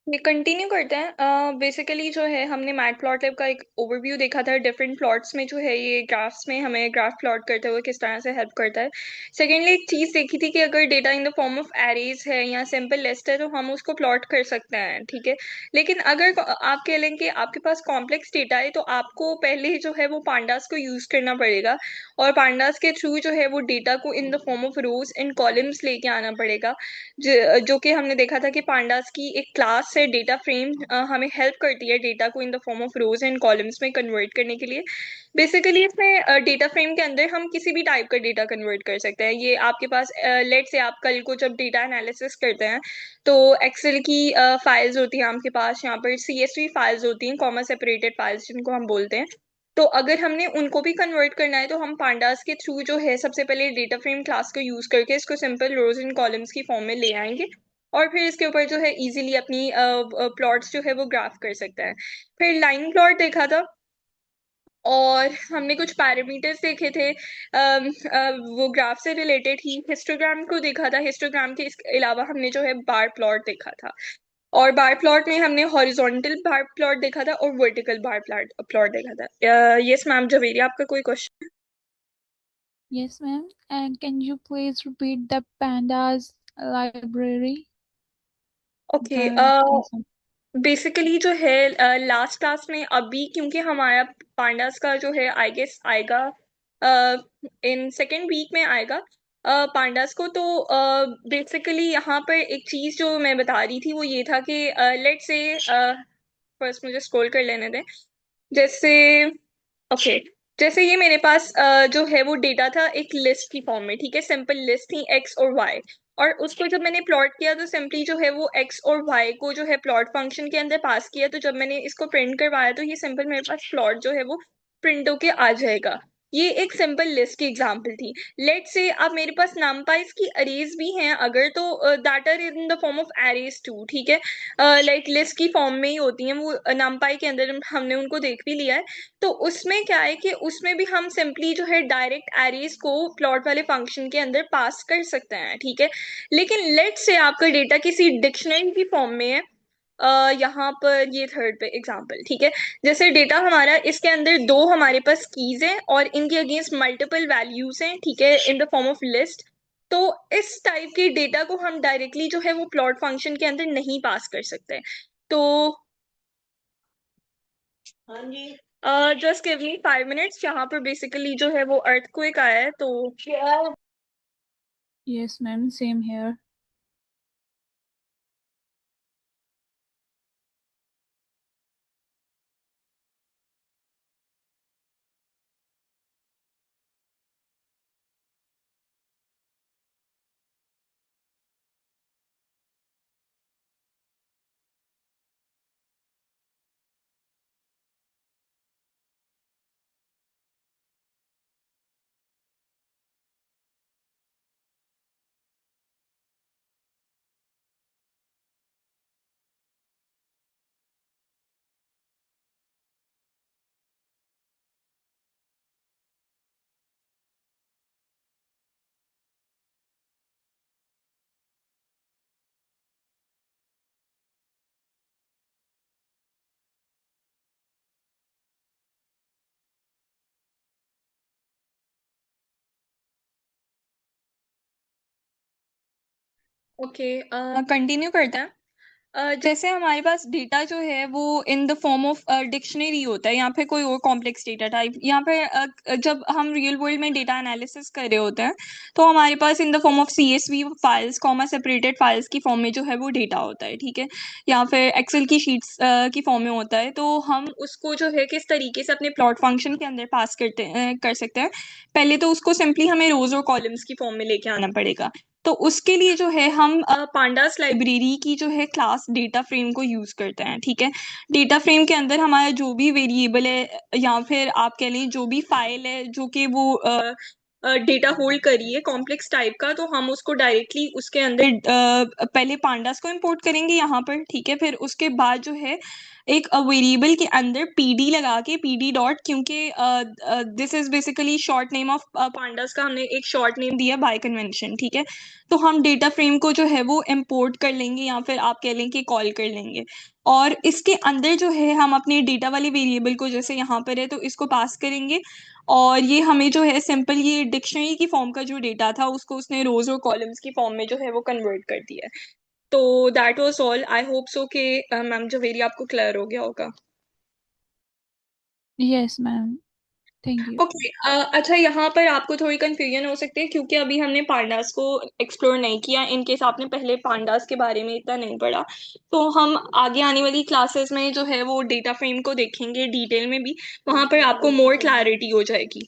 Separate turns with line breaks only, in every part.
ये कंटिन्यू करते हैं। बेसिकली जो है हमने मैटप्लॉटलिब का एक ओवरव्यू देखा था। डिफरेंट प्लॉट्स में जो है ये ग्राफ्स में हमें ग्राफ प्लॉट करते हुए किस तरह से हेल्प करता है। सेकेंडली एक चीज देखी थी कि अगर data in the form of arrays है या सिंपल लिस्ट है तो हम उसको प्लॉट कर सकते हैं, ठीक है। लेकिन अगर आप कह लें कि आपके पास कॉम्प्लेक्स डेटा है तो आपको पहले जो है वो पांडास को यूज करना पड़ेगा, और पांडास के थ्रू जो है वो डेटा को इन the form of rose and columns लेके आना पड़ेगा। जो कि हमने देखा था कि पांडास की एक क्लास है डेटा फ्रेम, हमें हेल्प करती है डेटा को इन the form of rose and columns में कन्वर्ट करने के लिए। बेसिकली इसमें डेटा फ्रेम के अंदर हम किसी भी टाइप का डेटा कन्वर्ट कर सकते हैं। ये आपके पास लेट से आप कल को जब डेटा एनालिसिस करते हैं तो एक्सेल की फाइल्स होती हैं आपके पास, यहाँ पर CSV फाइल्स होती हैं, कॉमा सेपरेटेड फाइल्स जिनको हम बोलते हैं। तो अगर हमने उनको भी कन्वर्ट करना है तो हम पांडास के थ्रू जो है सबसे पहले डेटा फ्रेम क्लास को यूज करके इसको सिंपल रोज एंड कॉलम्स की फॉर्म में ले आएंगे, और फिर इसके ऊपर जो है इजीली अपनी प्लॉट्स जो है वो ग्राफ कर सकता है। फिर लाइन प्लॉट देखा था, और हमने कुछ पैरामीटर्स देखे थे वो ग्राफ से रिलेटेड ही। हिस्टोग्राम को देखा था, हिस्टोग्राम के इसके अलावा हमने जो है बार प्लॉट देखा था, और बार प्लॉट में हमने हॉरिजॉन्टल बार प्लॉट देखा था और वर्टिकल बार प्लॉट प्लॉट देखा था। यस मैम जवेरी, आपका कोई question?
Yes, ma'am. And can you please repeat the pandas library?
Okay.
The concept.
Basically जो है लास्ट क्लास में अभी क्योंकि हमारा पांडास का जो है आई गेस आएगा इन सेकेंड वीक में आएगा पांडास को। तो बेसिकली यहाँ पर एक चीज जो मैं बता रही थी वो ये था कि लेट से फर्स्ट मुझे स्क्रॉल कर लेने दें। जैसे ओके, जैसे ये मेरे पास जो है वो डेटा था एक लिस्ट की फॉर्म में, ठीक है। सिंपल लिस्ट थी एक्स और वाई, और उसको जब मैंने प्लॉट किया तो सिंपली जो है वो एक्स और वाई को जो है प्लॉट फंक्शन के अंदर पास किया। तो जब मैंने इसको प्रिंट करवाया तो ये सिंपल मेरे पास प्लॉट जो है वो प्रिंट होके आ जाएगा। ये एक सिंपल लिस्ट की एग्जांपल थी। लेट से अब मेरे पास नमपाइस की अरेज भी हैं अगर, तो that are in the form of arrays too, ठीक है। लाइक लिस्ट की फॉर्म में ही होती हैं वो, नमपाई के अंदर हमने उनको देख भी लिया है। तो उसमें क्या है कि उसमें भी हम सिंपली जो है डायरेक्ट एरेज को प्लॉट वाले फंक्शन के अंदर पास कर सकते हैं, ठीक है। लेकिन लेट से आपका डेटा किसी डिक्शनरी की फॉर्म में है, यहाँ पर ये थर्ड पे एग्जांपल, ठीक है। जैसे डेटा हमारा इसके अंदर दो हमारे पास कीज हैं और इनके अगेंस्ट मल्टीपल वैल्यूज हैं, ठीक है, इन द फॉर्म ऑफ लिस्ट। तो इस टाइप के डेटा को हम डायरेक्टली जो है वो प्लॉट फंक्शन के अंदर नहीं पास कर सकते। तो हाँ जी, जस्ट गिव मी 5 मिनट्स। यहाँ पर बेसिकली जो है वो अर्थक्वेक आया है तो
Yes, ma'am. Same here.
Okay, continue करते हैं। जैसे हमारे पास डेटा जो है वो इन द फॉर्म ऑफ डिक्शनरी होता है, यहाँ पे कोई और कॉम्प्लेक्स डेटा टाइप। यहाँ पे जब हम रियल वर्ल्ड में डेटा एनालिसिस कर रहे होते हैं तो हमारे पास in the form of CSV files, comma separated files की फॉर्म में जो है वो डेटा होता है, ठीक है। या फिर एक्सेल की शीट्स की फॉर्म में होता है। तो हम उसको जो है किस तरीके से अपने प्लॉट फंक्शन के अंदर पास कर सकते हैं। पहले तो उसको सिंपली हमें रोज और कॉलम्स की फॉर्म में लेके आना पड़ेगा। तो उसके लिए जो है हम पांडास लाइब्रेरी की जो है क्लास डेटा फ्रेम को यूज करते हैं, ठीक है। डेटा फ्रेम के अंदर हमारा जो भी वेरिएबल है या फिर आप कह लीजिए जो भी फाइल है जो कि वो डेटा होल्ड करिए कॉम्प्लेक्स टाइप का, तो हम उसको डायरेक्टली उसके अंदर पहले पांडास को इंपोर्ट करेंगे यहाँ पर, ठीक है। फिर उसके बाद जो है एक वेरिएबल के अंदर पीडी लगा के पीडी डॉट, क्योंकि this is basically short name of pandas का हमने एक शॉर्ट नेम दिया बाय कन्वेंशन, ठीक है। तो हम डेटा फ्रेम को जो है वो इंपोर्ट कर लेंगे या फिर आप कह लें कि कॉल कर लेंगे, और इसके अंदर जो है हम अपने डेटा वाले वेरिएबल को, जैसे यहाँ पर है तो इसको पास करेंगे, और ये हमें जो है सिंपल ये डिक्शनरी की फॉर्म का जो डेटा था उसको उसने रोज और कॉलम्स की फॉर्म में जो है वो कन्वर्ट कर दिया है। तो that was all. I hope so कि मैम जवेरी आपको क्लियर हो गया होगा।
Yes, ma'am. Thank you.
Okay, अच्छा यहाँ पर आपको थोड़ी कंफ्यूजन हो सकती है क्योंकि अभी हमने पांडास को एक्सप्लोर नहीं किया, इन केस आपने पहले पांडास के बारे में इतना नहीं पढ़ा, तो हम आगे आने वाली क्लासेस में जो है वो डेटा फ्रेम को देखेंगे डिटेल में भी, वहां पर आपको मोर क्लैरिटी हो जाएगी।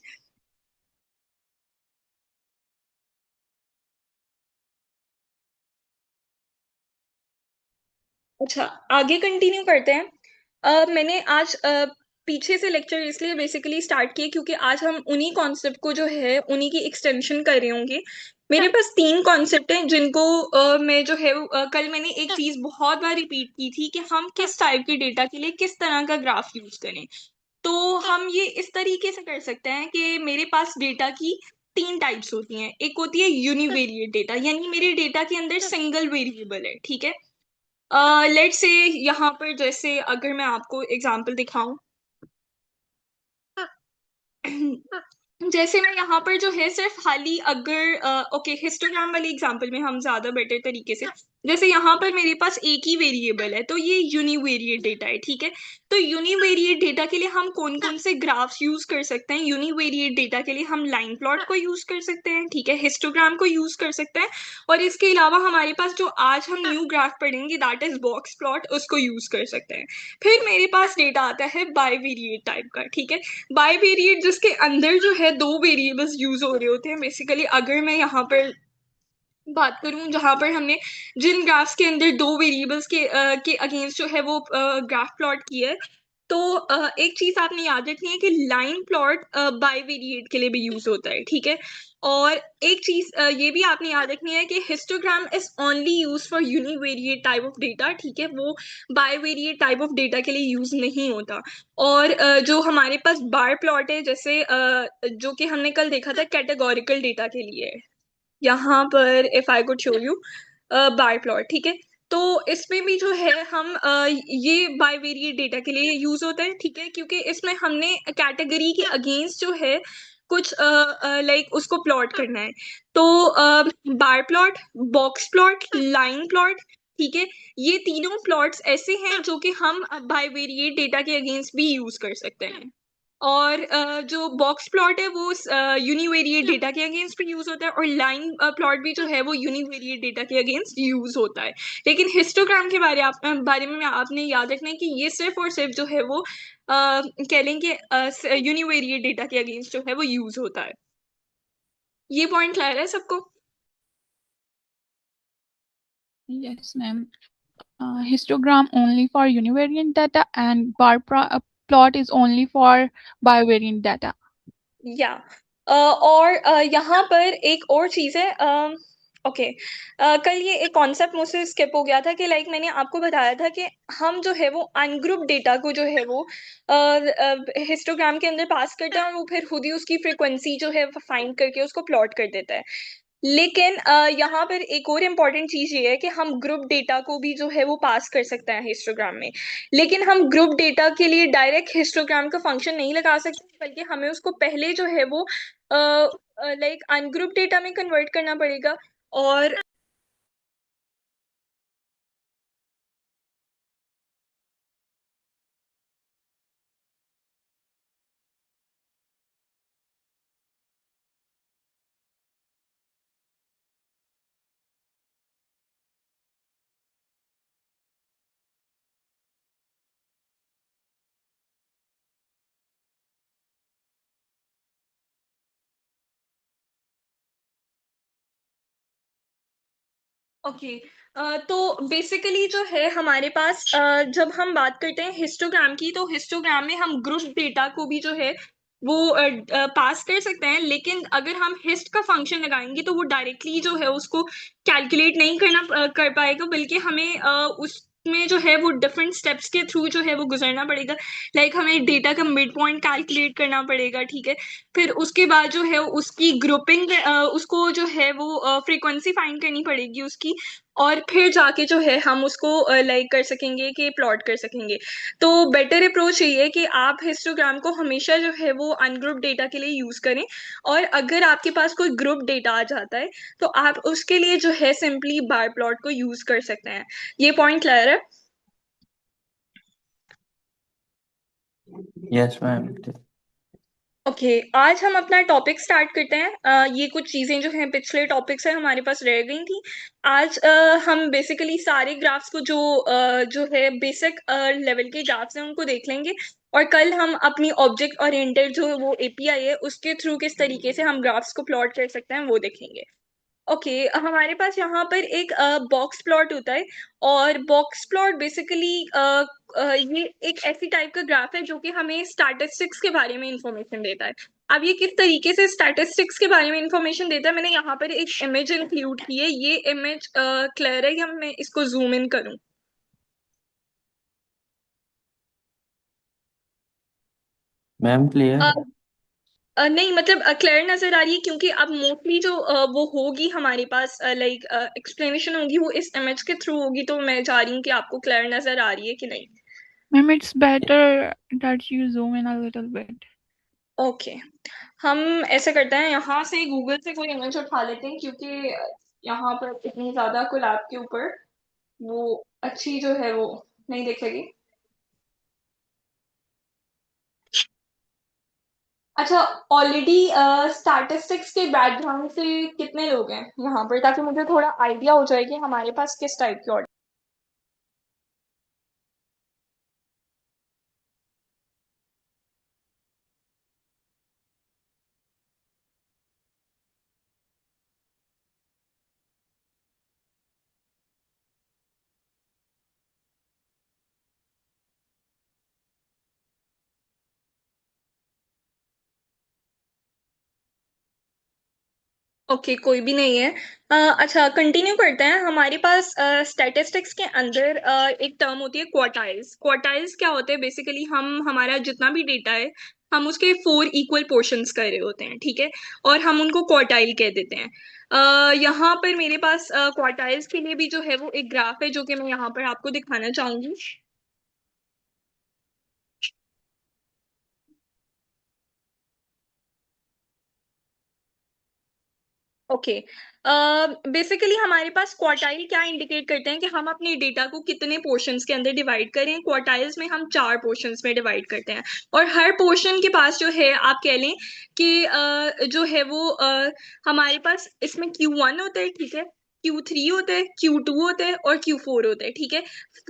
अच्छा, आगे कंटिन्यू करते हैं। मैंने आज पीछे से लेक्चर इसलिए बेसिकली स्टार्ट किए क्योंकि आज हम उन्हीं कॉन्सेप्ट को जो है उन्हीं की एक्सटेंशन कर रहे होंगे। मेरे पास 3 कॉन्सेप्ट हैं जिनको मैं जो है कल मैंने एक चीज बहुत बार रिपीट की थी कि हम किस टाइप के डेटा के लिए किस तरह का ग्राफ यूज करें। तो हम ये इस तरीके से कर सकते हैं कि मेरे पास डेटा की 3 टाइप्स होती हैं। एक होती है यूनिवेरिएट डेटा, यानी मेरे डेटा के अंदर सिंगल वेरिएबल है, ठीक है। लेट से यहाँ पर जैसे अगर मैं आपको एग्जांपल दिखाऊं, जैसे मैं यहाँ पर जो है सिर्फ खाली अगर ओके हिस्टोग्राम वाली एग्जांपल में हम ज्यादा बेटर तरीके से, जैसे यहाँ पर मेरे पास एक ही वेरिएबल है तो ये यूनिवेरिएट डेटा है, ठीक है। तो यूनिवेरिएट डेटा के लिए हम कौन कौन से ग्राफ्स यूज कर सकते हैं? यूनिवेरिएट डेटा के लिए हम लाइन प्लॉट को यूज कर सकते हैं, ठीक है, हिस्टोग्राम को यूज कर सकते हैं, और इसके अलावा हमारे पास जो आज हम न्यू ग्राफ पढ़ेंगे दैट इज बॉक्स प्लॉट, उसको यूज कर सकते हैं। फिर मेरे पास डेटा आता है बाइवेरिएट टाइप का, ठीक है। बाइवेरिएट जिसके अंदर जो है 2 वेरिएबल्स यूज हो रहे होते हैं बेसिकली। अगर मैं यहाँ पर बात करूं जहां पर हमने जिन ग्राफ्स के अंदर 2 वेरिएबल्स के अगेंस्ट जो है वो ग्राफ प्लॉट किया है, तो एक चीज आपने याद रखनी है कि लाइन प्लॉट बाइवेरिएट के लिए भी यूज होता है, ठीक है। और एक चीज ये भी आपने याद रखनी है कि histogram is only use for univariate type of data, ठीक है, वो बाइवेरिएट टाइप ऑफ डेटा के लिए यूज नहीं होता। और जो हमारे पास बार प्लॉट है, जैसे जो कि हमने कल देखा था कैटेगोरिकल डेटा के लिए, यहाँ पर if I could show you by plot, ठीक है। तो इसमें भी जो है हम ये बाइवेरिएट डेटा के लिए यूज होता है, ठीक है, क्योंकि इसमें हमने कैटेगरी के अगेंस्ट जो है कुछ लाइक उसको प्लॉट करना है। तो bar plot, box plot, line plot, ठीक है, ये तीनों प्लॉट्स ऐसे हैं जो कि हम बाइवेरिएट डेटा के अगेंस्ट भी यूज कर सकते हैं। और जो बॉक्स प्लॉट है वो यूनिवेरिएट डेटा के अगेंस्ट भी यूज होता है, और लाइन प्लॉट भी जो है वो यूनिवेरिएट डेटा के अगेंस्ट यूज होता है। लेकिन हिस्टोग्राम के बारे में आपने याद रखना है कि ये सिर्फ और सिर्फ जो है वो कह लें कि यूनिवेरिएट डेटा के अगेंस्ट जो है वो यूज होता है। ये पॉइंट क्लियर है सबको?
Yes, ma'am. Histogram only for univariate data and plot is only for bivariate data.
या और यहाँ पर एक और चीज है। ओके, कल ये एक कॉन्सेप्ट मुझसे स्किप हो गया था कि लाइक मैंने आपको बताया था कि हम जो है वो अनग्रुप डेटा को जो है वो हिस्टोग्राम के अंदर पास करते हैं, और वो फिर खुद ही उसकी फ्रीक्वेंसी जो है फाइंड करके उसको प्लॉट कर देता है। लेकिन यहाँ पर एक और इम्पॉर्टेंट चीज ये है कि हम ग्रुप डेटा को भी जो है वो पास कर सकते हैं हिस्टोग्राम में। लेकिन हम ग्रुप डेटा के लिए डायरेक्ट हिस्टोग्राम का फंक्शन नहीं लगा सकते, बल्कि हमें उसको पहले जो है वो लाइक अनग्रुप डेटा में कन्वर्ट करना पड़ेगा। और ओके, तो बेसिकली जो है हमारे पास जब हम बात करते हैं हिस्टोग्राम की, तो हिस्टोग्राम में हम ग्रुप डेटा को भी जो है वो पास कर सकते हैं, लेकिन अगर हम हिस्ट का फंक्शन लगाएंगे तो वो डायरेक्टली जो है उसको कैलकुलेट नहीं कर पाएगा, बल्कि हमें उस में जो है वो डिफरेंट स्टेप्स के थ्रू जो है वो गुजरना पड़ेगा। लाइक हमें डेटा का मिड पॉइंट कैलकुलेट करना पड़ेगा, ठीक है। फिर उसके बाद जो है उसकी ग्रुपिंग, उसको जो है वो फ्रीक्वेंसी फाइंड करनी पड़ेगी उसकी, और फिर जाके जो है हम उसको लाइक कर सकेंगे कि प्लॉट कर सकेंगे। तो बेटर अप्रोच ये है कि आप हिस्टोग्राम को हमेशा जो है वो अनग्रुप डेटा के लिए यूज करें। और अगर आपके पास कोई ग्रुप डेटा आ जाता है तो आप उसके लिए जो है सिंपली बार प्लॉट को यूज कर सकते हैं। ये पॉइंट क्लियर है?
Yes ma'am.
ओके, आज हम अपना टॉपिक स्टार्ट करते हैं। ये कुछ चीजें जो हैं पिछले टॉपिक से हमारे पास रह गई थी। आज हम बेसिकली सारे ग्राफ्स को जो है बेसिक लेवल के ग्राफ्स हैं उनको देख लेंगे। और कल हम अपनी ऑब्जेक्ट ओरिएंटेड जो वो एपीआई है उसके थ्रू किस तरीके से हम ग्राफ्स को प्लॉट कर सकते हैं वो देखेंगे। ओके, हमारे पास यहाँ पर एक बॉक्स प्लॉट होता है। और बॉक्स प्लॉट बेसिकली ये एक ऐसी टाइप का ग्राफ है जो कि हमें स्टैटिस्टिक्स के बारे में इंफॉर्मेशन देता है। अब ये किस तरीके से स्टैटिस्टिक्स के बारे में इंफॉर्मेशन देता है, मैंने यहाँ पर एक इमेज इंक्लूड की है। ये इमेज क्लियर है या मैं इसको जूम इन करूँ?
Ma'am clear.
नहीं मतलब क्लियर नजर आ रही है, क्योंकि अब मोस्टली जो वो होगी हमारे पास लाइक एक्सप्लेनेशन होगी वो इस इमेज के थ्रू होगी, तो मैं चाह रही हूँ कि आपको क्लियर नजर आ रही है कि नहीं।
Ma'am, it's better that you zoom in a little bit.
Okay, हम ऐसे करते हैं, यहाँ से गूगल से कोई इमेज उठा लेते हैं, क्योंकि यहाँ पर इतनी ज्यादा कोलैब के ऊपर वो अच्छी जो है वो नहीं दिखेगी। अच्छा, ऑलरेडी स्टैटिस्टिक्स के बैकग्राउंड से कितने लोग हैं यहाँ पर, ताकि मुझे थोड़ा आइडिया हो जाए कि हमारे पास किस टाइप की। ओके, कोई भी नहीं है। अच्छा, कंटिन्यू करते हैं। हमारे पास स्टैटिस्टिक्स के अंदर एक टर्म होती है क्वार्टाइल्स। क्वार्टाइल्स क्या होते हैं? बेसिकली हम हमारा जितना भी डेटा है हम उसके 4 इक्वल पोर्शंस कर रहे होते हैं, ठीक है। और हम उनको क्वार्टाइल कह देते हैं। यहाँ पर मेरे पास क्वार्टाइल्स के लिए भी जो है वो एक ग्राफ है जो कि मैं यहाँ पर आपको दिखाना चाहूंगी। ओके, बेसिकली हमारे पास क्वार्टाइल क्या इंडिकेट करते हैं कि हम अपने डेटा को कितने पोर्शंस के अंदर डिवाइड करें। क्वार्टाइल्स में हम 4 पोर्शंस में डिवाइड करते हैं। और हर पोर्शन के पास जो है आप कह लें कि जो है वो हमारे पास इसमें Q1 होता है, ठीक है। Q3 होता है, Q2 होता है और Q4 होता है, ठीक है।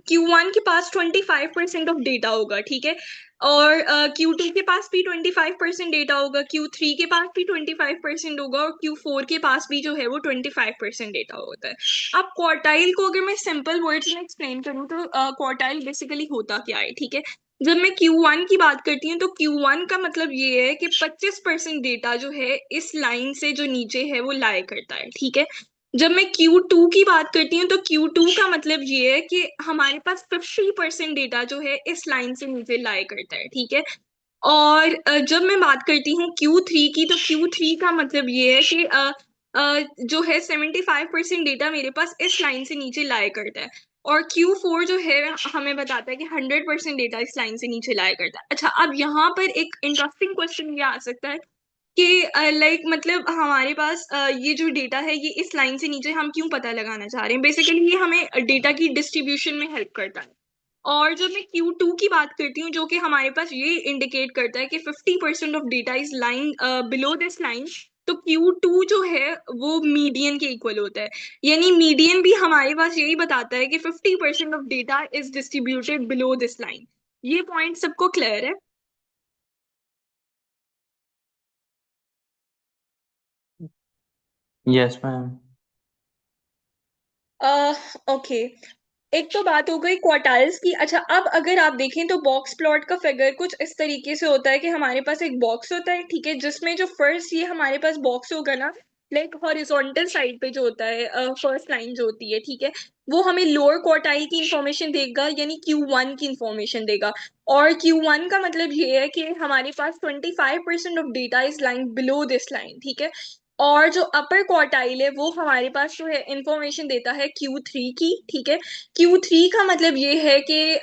Q1 के पास 25% ऑफ डेटा होगा, ठीक है। और Q2 के पास भी 25% डेटा होगा, Q3 के पास भी 25% होगा और Q4 के पास भी जो है वो 25% डेटा होता है। अब क्वार्टाइल को अगर मैं सिंपल वर्ड्स में एक्सप्लेन करूँ तो क्वार्टाइल बेसिकली होता क्या है, ठीक है। जब मैं Q1 की बात करती हूँ तो Q1 का मतलब ये है कि 25% डेटा जो है इस लाइन से जो नीचे है वो लाई करता है, ठीक है। जब मैं Q2 की बात करती हूँ तो Q2 का मतलब ये है कि हमारे पास 50% डेटा जो है इस लाइन से नीचे लाई करता है, ठीक है। और जब मैं बात करती हूँ Q3 की तो Q3 का मतलब ये है कि जो है 75% डेटा मेरे पास इस लाइन से नीचे लाया करता है। और Q4 जो है हमें बताता है कि 100% डेटा इस लाइन से नीचे लाया करता है। अच्छा, अब यहाँ पर एक इंटरेस्टिंग क्वेश्चन ये आ सकता है कि लाइक मतलब हमारे पास ये जो डेटा है ये इस लाइन से नीचे हम क्यों पता लगाना चाह रहे हैं। बेसिकली ये हमें डेटा की डिस्ट्रीब्यूशन में हेल्प करता है। और जब मैं Q2 की बात करती हूँ जो कि हमारे पास ये इंडिकेट करता है कि 50% of data is line below this line, तो Q2 जो है वो मीडियन के इक्वल होता है। यानी मीडियन भी हमारे पास यही बताता है कि 50% of data is distributed below this line. ये पॉइंट सबको क्लियर है?
Yes ma'am.
ओके, एक तो बात हो गई क्वार्टाइल्स की। अच्छा, अब अगर आप देखें तो बॉक्स प्लॉट का फिगर कुछ इस तरीके से होता है कि हमारे पास एक बॉक्स होता है, ठीक है, जिसमें जो फर्स्ट ये हमारे पास बॉक्स होगा ना लाइक हॉरिजॉन्टल साइड पे जो होता है फर्स्ट लाइन जो होती है, ठीक है, वो हमें लोअर क्वार्टाइल की इंफॉर्मेशन देगा, यानी Q1 की इंफॉर्मेशन देगा। और Q1 का मतलब ये है कि हमारे पास 25% of data is line below this line, ठीक है। और जो अपर क्वार्टाइल है वो हमारे पास जो है इंफॉर्मेशन देता है Q3 की, ठीक है। Q3 का मतलब ये है कि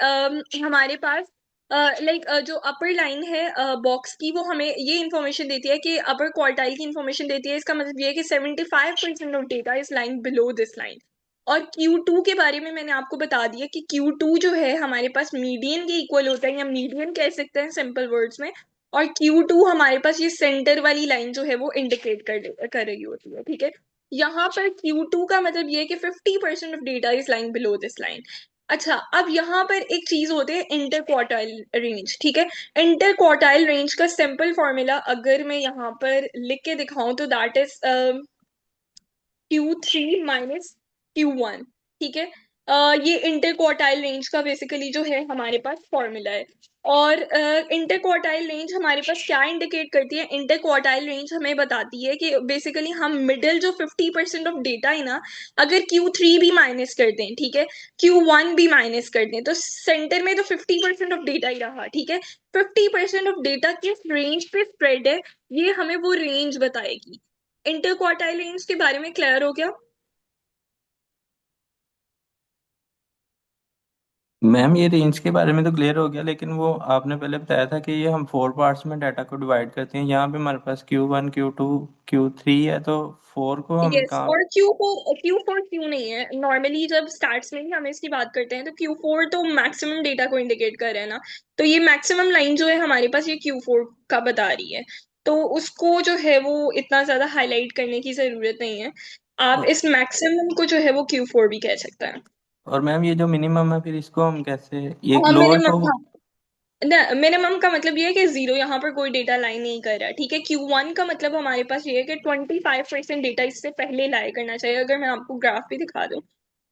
हमारे पास लाइक जो अपर लाइन है बॉक्स की, वो हमें ये इंफॉर्मेशन देती है कि अपर क्वार्टाइल की इंफॉर्मेशन देती है। इसका मतलब ये है कि 75% of data is line below this line. और Q2 के बारे में मैंने आपको बता दिया कि Q2 जो है हमारे पास मीडियन के इक्वल होता है, या मीडियन कह सकते हैं सिंपल वर्ड्स में। और Q2 हमारे पास ये सेंटर वाली लाइन जो है वो इंडिकेट कर रही होती है, ठीक है। यहाँ पर Q2 का मतलब ये है कि 50% of data is line below this line. अच्छा, अब यहाँ पर एक चीज होती है इंटर क्वार्टाइल रेंज, ठीक है। इंटर क्वार्टाइल रेंज का सिंपल फॉर्मूला अगर मैं यहाँ पर लिख के दिखाऊं तो that is Q3 minus Q1, ठीक है। ये इंटर क्वार्टाइल रेंज का बेसिकली जो है हमारे पास फॉर्मूला है। और इंटर क्वार्टाइल रेंज हमारे पास क्या इंडिकेट करती है? इंटर क्वार्टाइल रेंज हमें बताती है कि बेसिकली हम मिडिल जो 50% ऑफ डेटा है ना, अगर Q3 भी माइनस कर दें, ठीक है, Q1 भी माइनस कर दें, तो सेंटर में तो 50% ऑफ डेटा ही रहा, ठीक है। 50% ऑफ डेटा किस रेंज पे स्प्रेड है, ये हमें वो रेंज बताएगी। इंटर क्वार्टाइल रेंज के बारे में क्लियर हो गया?
मैम ये रेंज के बारे में तो क्लियर हो गया, लेकिन वो आपने पहले बताया था कि ये हम 4 पार्ट्स में डाटा को डिवाइड करते हैं। यहाँ पे हमारे पास Q1 Q2 Q3 है, तो 4 को हम
यस,
कहाँ?
और Q4 क्यों नहीं है? नॉर्मली जब स्टार्ट्स में ही हम इसकी बात करते हैं तो Q4 तो मैक्सिमम डेटा को इंडिकेट कर रहे हैं ना। तो ये मैक्सिमम लाइन जो है हमारे पास ये Q4 का बता रही है। तो उसको जो है वो इतना ज्यादा हाईलाइट करने की जरूरत नहीं है। आप
और,
इस मैक्सिमम को जो है वो Q4 भी कह सकते हैं।
और मैम ये जो मिनिमम है, फिर इसको हम कैसे, ये
हाँ,
लोअर तो
मिनिमम। मिनिमम का मतलब ये है कि जीरो यहाँ पर कोई डेटा लाइन नहीं कर रहा, ठीक है। Q1 का मतलब हमारे पास ये है कि 25% डेटा इससे पहले लाया करना चाहिए। अगर मैं आपको ग्राफ भी दिखा दूं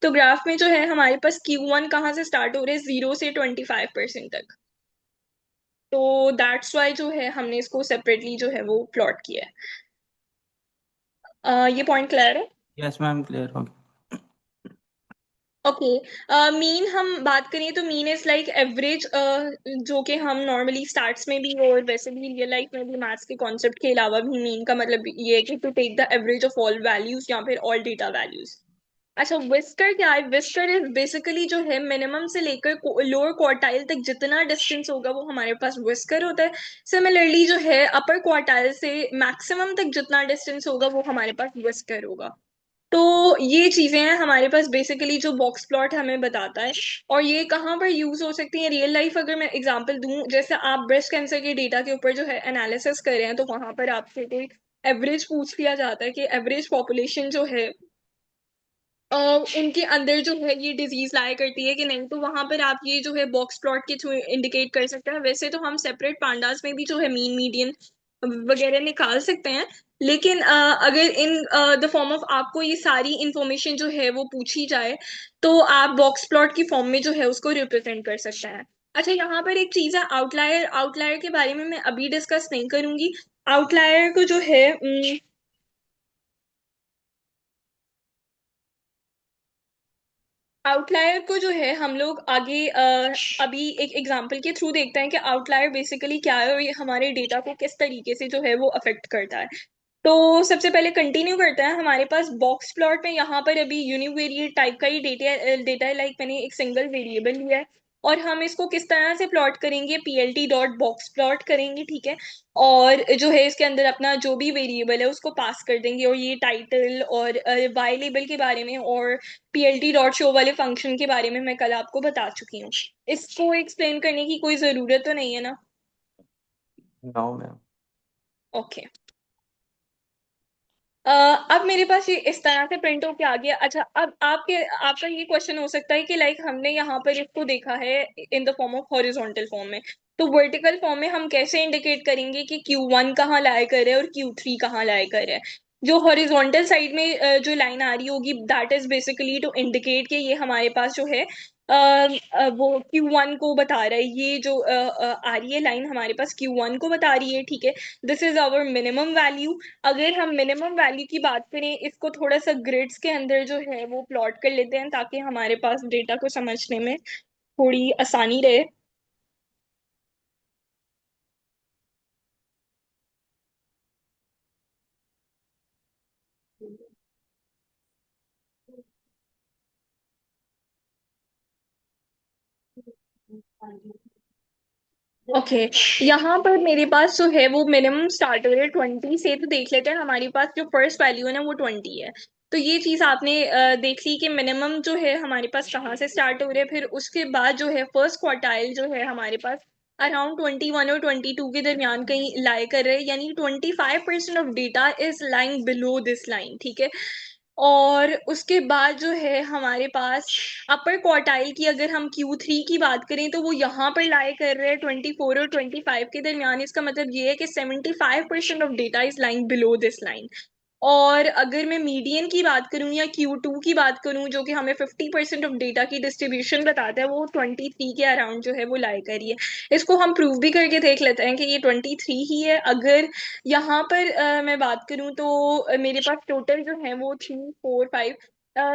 तो ग्राफ में जो है हमारे पास Q1 कहाँ से स्टार्ट हो रहे हैं? 0 से 25% तक। तो दैट्स वाई जो है हमने इसको सेपरेटली जो है वो प्लॉट किया है। ये पॉइंट क्लियर है?
यस मैम, क्लियर हो गया।
ओके। मीन हम बात करें तो मीन इज लाइक एवरेज, जो कि हम नॉर्मली स्टार्ट्स में भी और वैसे भी रियल लाइफ में भी मैथ्स के कॉन्सेप्ट के अलावा भी मीन का मतलब ये है कि to take the average of all values या फिर ऑल डेटा वैल्यूज। अच्छा, विस्कर क्या है? विस्कर इज बेसिकली जो है मिनिमम से लेकर लोअर क्वार्टाइल तक जितना डिस्टेंस होगा वो हमारे पास विस्कर होता है। सिमिलरली जो है अपर क्वार्टाइल से मैक्सिमम तक जितना डिस्टेंस होगा वो हमारे पास विस्कर होगा। तो ये चीजें हैं हमारे पास बेसिकली जो बॉक्स प्लॉट हमें बताता है। और ये कहाँ पर यूज हो सकती है रियल लाइफ? अगर मैं एग्जांपल दूं, जैसे आप ब्रेस्ट कैंसर के डेटा के ऊपर जो है एनालिसिस कर रहे हैं, तो वहां पर आपसे कोई एवरेज पूछ लिया जाता है कि एवरेज पॉपुलेशन जो है उनके अंदर जो है ये डिजीज लाया करती है कि नहीं, तो वहां पर आप ये जो है बॉक्स प्लॉट के थ्रू इंडिकेट कर सकते हैं। वैसे तो हम सेपरेट पांडास में भी जो है मीन मीडियन वगैरह निकाल सकते हैं, लेकिन अगर इन द फॉर्म ऑफ आपको ये सारी इंफॉर्मेशन जो है वो पूछी जाए, तो आप बॉक्स प्लॉट की फॉर्म में जो है उसको रिप्रेजेंट कर सकते हैं। अच्छा, यहाँ पर एक चीज है आउटलायर। आउटलायर के बारे में मैं अभी डिस्कस नहीं करूंगी। आउटलायर को जो है आउटलायर को जो है हम लोग आगे अभी एक एग्जांपल के थ्रू देखते हैं कि आउटलायर बेसिकली क्या है और ये हमारे डेटा को किस तरीके से जो है वो अफेक्ट करता है। तो सबसे पहले कंटिन्यू करते हैं। हमारे पास बॉक्स प्लॉट में यहाँ पर अभी यूनिवेरिएट टाइप का ही डेटा है। लाइक मैंने एक सिंगल वेरिएबल लिया है और हम इसको किस तरह से प्लॉट करेंगे? पीएलटी डॉट बॉक्स प्लॉट करेंगे, ठीक है। और जो है इसके अंदर अपना जो भी वेरिएबल है उसको पास कर देंगे, और ये टाइटल और वाई लेबल के बारे में और पीएलटी डॉट शो वाले फंक्शन के बारे में मैं कल आपको बता चुकी हूँ। इसको एक्सप्लेन करने की कोई जरूरत तो नहीं है ना?
No ma'am.
ओके। अब मेरे पास ये इस तरह से प्रिंट होके आ गया। अच्छा, अब आपका ये क्वेश्चन हो सकता है कि लाइक हमने यहाँ पर इसको देखा है इन the form of horizontal form में, तो वर्टिकल फॉर्म में हम कैसे इंडिकेट करेंगे कि Q1 कहाँ लाया कर है और Q3 कहाँ लाया कर है? जो हॉरिजॉन्टल साइड में जो लाइन आ रही होगी that is basically to indicate कि ये हमारे पास जो है वो Q1 को बता रहा है, ये जो आ रही है लाइन हमारे पास Q1 को बता रही है, ठीक है। This is our minimum value. अगर हम मिनिमम वैल्यू की बात करें, इसको थोड़ा सा ग्रिड्स के अंदर जो है वो प्लॉट कर लेते हैं ताकि हमारे पास डेटा को समझने में थोड़ी आसानी रहे। ओके, यहाँ पर मेरे पास जो है वो मिनिमम स्टार्ट हो रहा है 20 से। तो देख लेते हैं, हमारे पास जो फर्स्ट वैल्यू है ना वो 20 है। तो ये चीज आपने देख ली कि मिनिमम जो है हमारे पास कहाँ से स्टार्ट हो रहा है। फिर उसके बाद जो है फर्स्ट क्वार्टाइल जो है हमारे पास अराउंड 21 और 22 के दरमियान कहीं लाई कर रहे हैं, यानी 25% of data is lying below this line, ठीक है। और उसके बाद जो है हमारे पास अपर क्वार्टाइल की अगर हम Q3 की बात करें तो वो यहाँ पर लाई कर रहे हैं 24 और 25 के दरमियान। इसका मतलब ये है कि 75% of data is lying below this line. और अगर मैं मीडियन की बात करूं या Q2 की बात करूं, जो कि हमें 50% ऑफ डेटा की डिस्ट्रीब्यूशन बताता है, वो 23 के अराउंड जो है वो लाई करिए। इसको हम प्रूव भी करके देख लेते हैं कि ये 23 ही है। अगर यहाँ पर मैं बात करूं तो मेरे पास टोटल जो है वो 3 4 5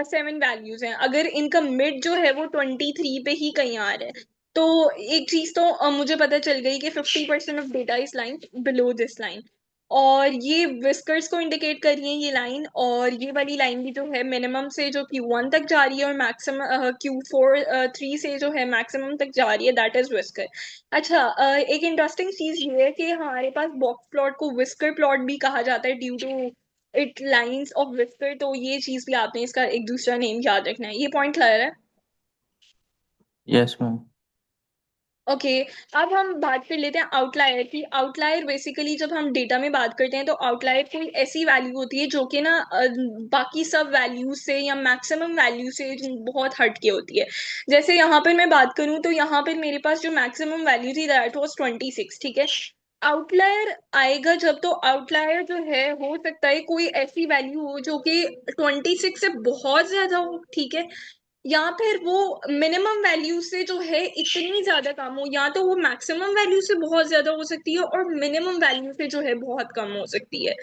7 वैल्यूज हैं। अगर इनका मिड जो है वो 23 पे ही कहीं आ रहा है, तो एक चीज तो मुझे पता चल गई कि 50% of data is line below this line. और ये विस्कर्स को इंडिकेट कर रही है ये लाइन, और ये वाली लाइन भी जो है मिनिमम से जो Q1 तक जा रही है और मैक्सिमम Q4 3 से जो है मैक्सिमम तक जा रही है, दैट इज विस्कर। अच्छा, एक इंटरेस्टिंग चीज ये है कि हमारे पास बॉक्स प्लॉट को विस्कर प्लॉट भी कहा जाता है due to it lines of whisker. तो ये चीज भी आपने इसका एक दूसरा नेम याद रखना है। ये पॉइंट क्लियर है?
Yes ma'am.
ओके, अब हम बात कर लेते हैं आउटलायर की। आउटलायर बेसिकली जब हम डेटा में बात करते हैं तो आउटलायर कोई ऐसी वैल्यू होती है जो कि ना बाकी सब वैल्यू से या मैक्सिमम वैल्यू से बहुत हट के होती है। जैसे यहाँ पर मैं बात करूँ तो यहाँ पर मेरे पास जो मैक्सिमम वैल्यू थी दैट वाज 26, ठीक है। आउटलायर आएगा जब, तो आउटलायर जो है हो सकता है कोई ऐसी वैल्यू हो जो कि 26 से बहुत ज्यादा हो, ठीक है। या फिर वो मिनिमम वैल्यू से जो है इतनी ज्यादा कम हो, या तो वो मैक्सिमम वैल्यू से बहुत ज्यादा हो सकती है और मिनिमम वैल्यू से जो है बहुत कम हो सकती है।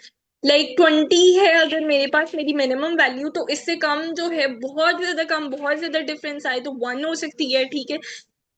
लाइक 20 है अगर मेरे पास मेरी मिनिमम वैल्यू, तो इससे कम जो है बहुत ज्यादा कम, बहुत ज्यादा डिफरेंस आए तो 1 हो सकती है, ठीक है।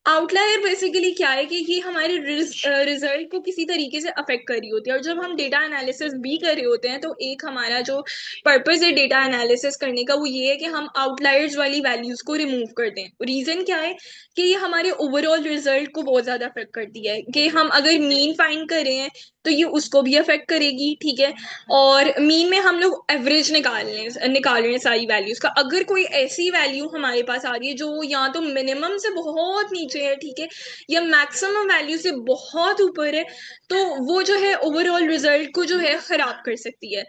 आउटलायर बेसिकली क्या है कि ये हमारे रिजल्ट को किसी तरीके से अफेक्ट कर रही होती है। और जब हम डेटा एनालिसिस भी कर रहे होते हैं तो एक हमारा जो पर्पस है डेटा एनालिसिस करने का वो ये है कि हम आउटलायर्स वाली वैल्यूज को रिमूव कर दें। रीजन क्या है कि ये हमारे ओवरऑल रिजल्ट को बहुत ज्यादा अफेक्ट करती है। कि हम अगर मीन फाइंड कर रहे हैं तो ये उसको भी अफेक्ट करेगी, ठीक है। और मीन में हम लोग एवरेज निकाल रहे हैं सारी वैल्यूज का। अगर कोई ऐसी वैल्यू हमारे पास आ रही है जो या तो मिनिमम से बहुत नीचे है, ठीक है, या मैक्सिमम वैल्यू से बहुत ऊपर है, तो वो जो है ओवरऑल रिजल्ट को जो है खराब कर सकती है।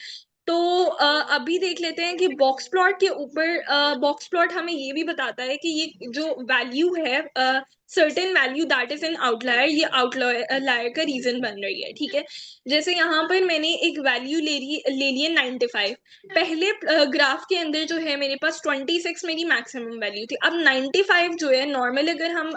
तो अभी देख लेते हैं कि बॉक्स प्लॉट के ऊपर बॉक्स प्लॉट हमें ये भी बताता है कि ये जो वैल्यू है certain value that is an outlier, ये आउटलायर का रीजन बन रही है, ठीक है। जैसे यहाँ पर मैंने एक वैल्यू ले ली है 95। पहले ग्राफ के अंदर जो है मेरे पास 26 मेरी मैक्सिमम वैल्यू थी। अब 95 जो है नॉर्मल, अगर हम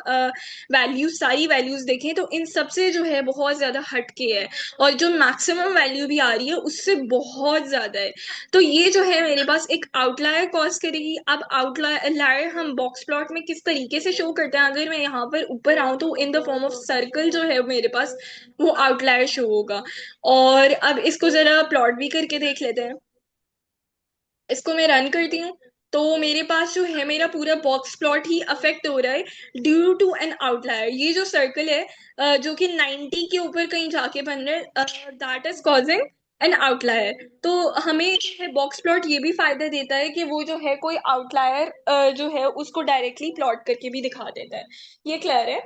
वैल्यूज सारी वैल्यूज देखें तो इन सबसे जो है बहुत ज्यादा हटके है। और जो मैक्सिमम वैल्यू भी आ रही है उससे बहुत ज्यादा है। तो ये जो है मेरे पास एक आउटलायर कॉज करेगी। अब आउटलायर हम बॉक्स प्लॉट में किस तरीके से शो करते हैं, अगर मैं यहाँ पर ऊपर आऊँ तो इन द फॉर्म ऑफ सर्कल जो है मेरे पास वो आउटलायर शो होगा। और अब इसको जरा प्लॉट भी करके देख लेते हैं। इसको मैं रन करती हूँ तो मेरे पास जो है मेरा पूरा बॉक्स प्लॉट ही अफेक्ट हो रहा है ड्यू टू एन आउटलायर। ये जो सर्कल है जो कि 90 के ऊपर कहीं जाके बन रहा है, that is causing an outlier. तो हमें जो है बॉक्स प्लॉट ये भी फायदा देता है कि वो जो है कोई आउटलायर जो है उसको डायरेक्टली प्लॉट करके भी दिखा देता है। ये क्लियर है?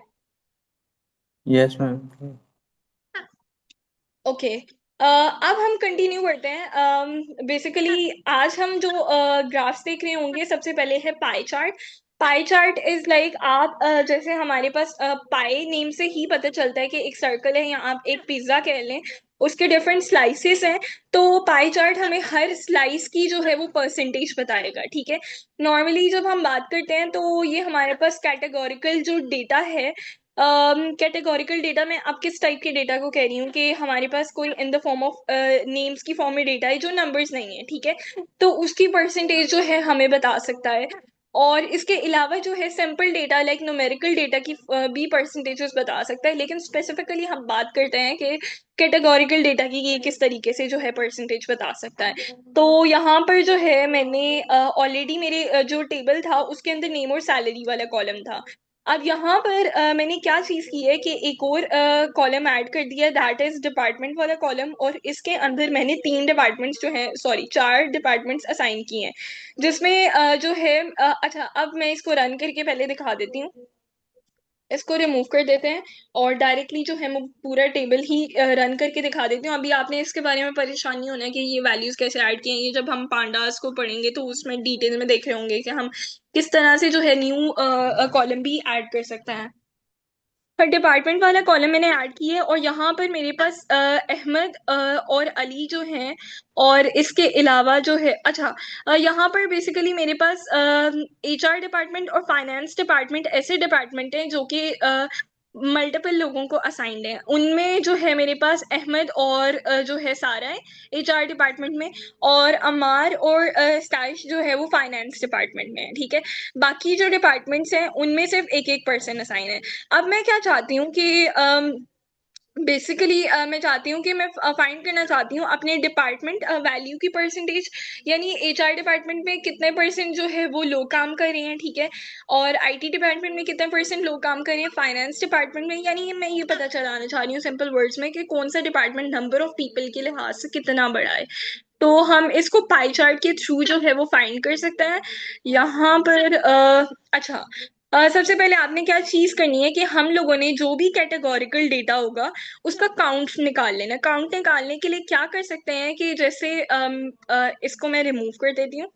Yes ma'am.
ओके, अब हम कंटिन्यू करते हैं। बेसिकली आज हम जो ग्राफ्स देख रहे होंगे, सबसे पहले है pie chart. Pie chart is like आप जैसे हमारे पास पाई नेम से ही पता चलता है कि एक सर्कल है, या आप एक पिज्जा कह लें, उसके डिफरेंट स्लाइसेस हैं, तो पाई चार्ट हमें हर स्लाइस की जो है वो परसेंटेज बताएगा, ठीक है। नॉर्मली जब हम बात करते हैं तो ये हमारे पास कैटेगोरिकल जो डेटा है, कैटेगोरिकल डेटा में अब किस टाइप के डेटा को कह रही हूँ कि हमारे पास कोई इन द फॉर्म ऑफ नेम्स की फॉर्म में डेटा है जो नंबर्स नहीं है, ठीक है, तो उसकी परसेंटेज जो है हमें बता सकता है। और इसके अलावा जो है simple data like numerical data की भी परसेंटेजेस बता सकता है, लेकिन स्पेसिफिकली हम बात करते हैं कि कैटेगोरिकल डेटा की ये किस तरीके से जो है परसेंटेज बता सकता है। तो यहाँ पर जो है मैंने ऑलरेडी मेरे जो टेबल था उसके अंदर नेम और सैलरी वाला कॉलम था। अब यहाँ पर मैंने क्या चीज़ की है कि एक और कॉलम ऐड कर दिया, दैट इज डिपार्टमेंट वाला कॉलम, और इसके अंदर मैंने 3 डिपार्टमेंट्स जो हैं, सॉरी 4 डिपार्टमेंट्स असाइन किए हैं, जिसमें जो है अच्छा, अब मैं इसको रन करके पहले दिखा देती हूँ। इसको रिमूव कर देते हैं और डायरेक्टली जो है मैं पूरा टेबल ही रन करके दिखा देती हूँ। अभी आपने इसके बारे में परेशान नहीं होना है कि ये वैल्यूज कैसे ऐड किए हैं, ये जब हम पांडास को पढ़ेंगे तो उसमें डिटेल में देख रहे होंगे कि हम किस तरह से जो है न्यू कॉलम भी ऐड कर सकते हैं। पर डिपार्टमेंट वाला कॉलम मैंने ऐड किया है और यहाँ पर मेरे पास अहमद और अली जो हैं, और इसके अलावा जो है अच्छा, यहाँ पर बेसिकली मेरे पास एचआर डिपार्टमेंट और फाइनेंस डिपार्टमेंट ऐसे डिपार्टमेंट हैं जो कि मल्टीपल लोगों को असाइंड है। उनमें जो है मेरे पास अहमद और जो है सारा है एचआर डिपार्टमेंट में, और अमार और स्टाइश जो है वो फाइनेंस डिपार्टमेंट में है, ठीक है। बाकी जो डिपार्टमेंट्स हैं उनमें सिर्फ एक एक पर्सन असाइन है। अब मैं क्या चाहती हूँ कि बेसिकली मैं चाहती हूँ कि मैं फाइंड करना चाहती हूँ अपने डिपार्टमेंट वैल्यू की परसेंटेज, यानी एचआर डिपार्टमेंट में कितने परसेंट जो है वो लोग काम कर रहे हैं, ठीक है, और आईटी डिपार्टमेंट में कितने परसेंट लोग काम कर रहे हैं, फाइनेंस डिपार्टमेंट में, यानी मैं ये पता चलाना चाह रही हूँ सिंपल वर्ड्स में कि कौन सा डिपार्टमेंट नंबर ऑफ पीपल के लिहाज से कितना बड़ा है। तो हम इसको पाई चार्ट के थ्रू जो है वो फाइंड कर सकते हैं। यहाँ पर अच्छा, सबसे पहले आपने क्या चीज करनी है कि हम लोगों ने जो भी कैटेगोरिकल डेटा होगा उसका काउंट निकाल लेना। काउंट निकालने के लिए क्या कर सकते हैं कि जैसे इसको मैं रिमूव कर देती हूँ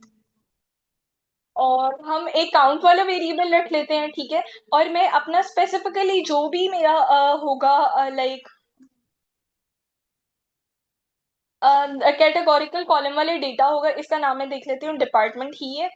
और हम एक काउंट वाला वेरिएबल रख लेते हैं, ठीक है। और मैं अपना स्पेसिफिकली जो भी मेरा होगा लाइक कैटेगोरिकल कॉलम वाले डेटा होगा, इसका नाम मैं देख लेती हूँ, डिपार्टमेंट ही है।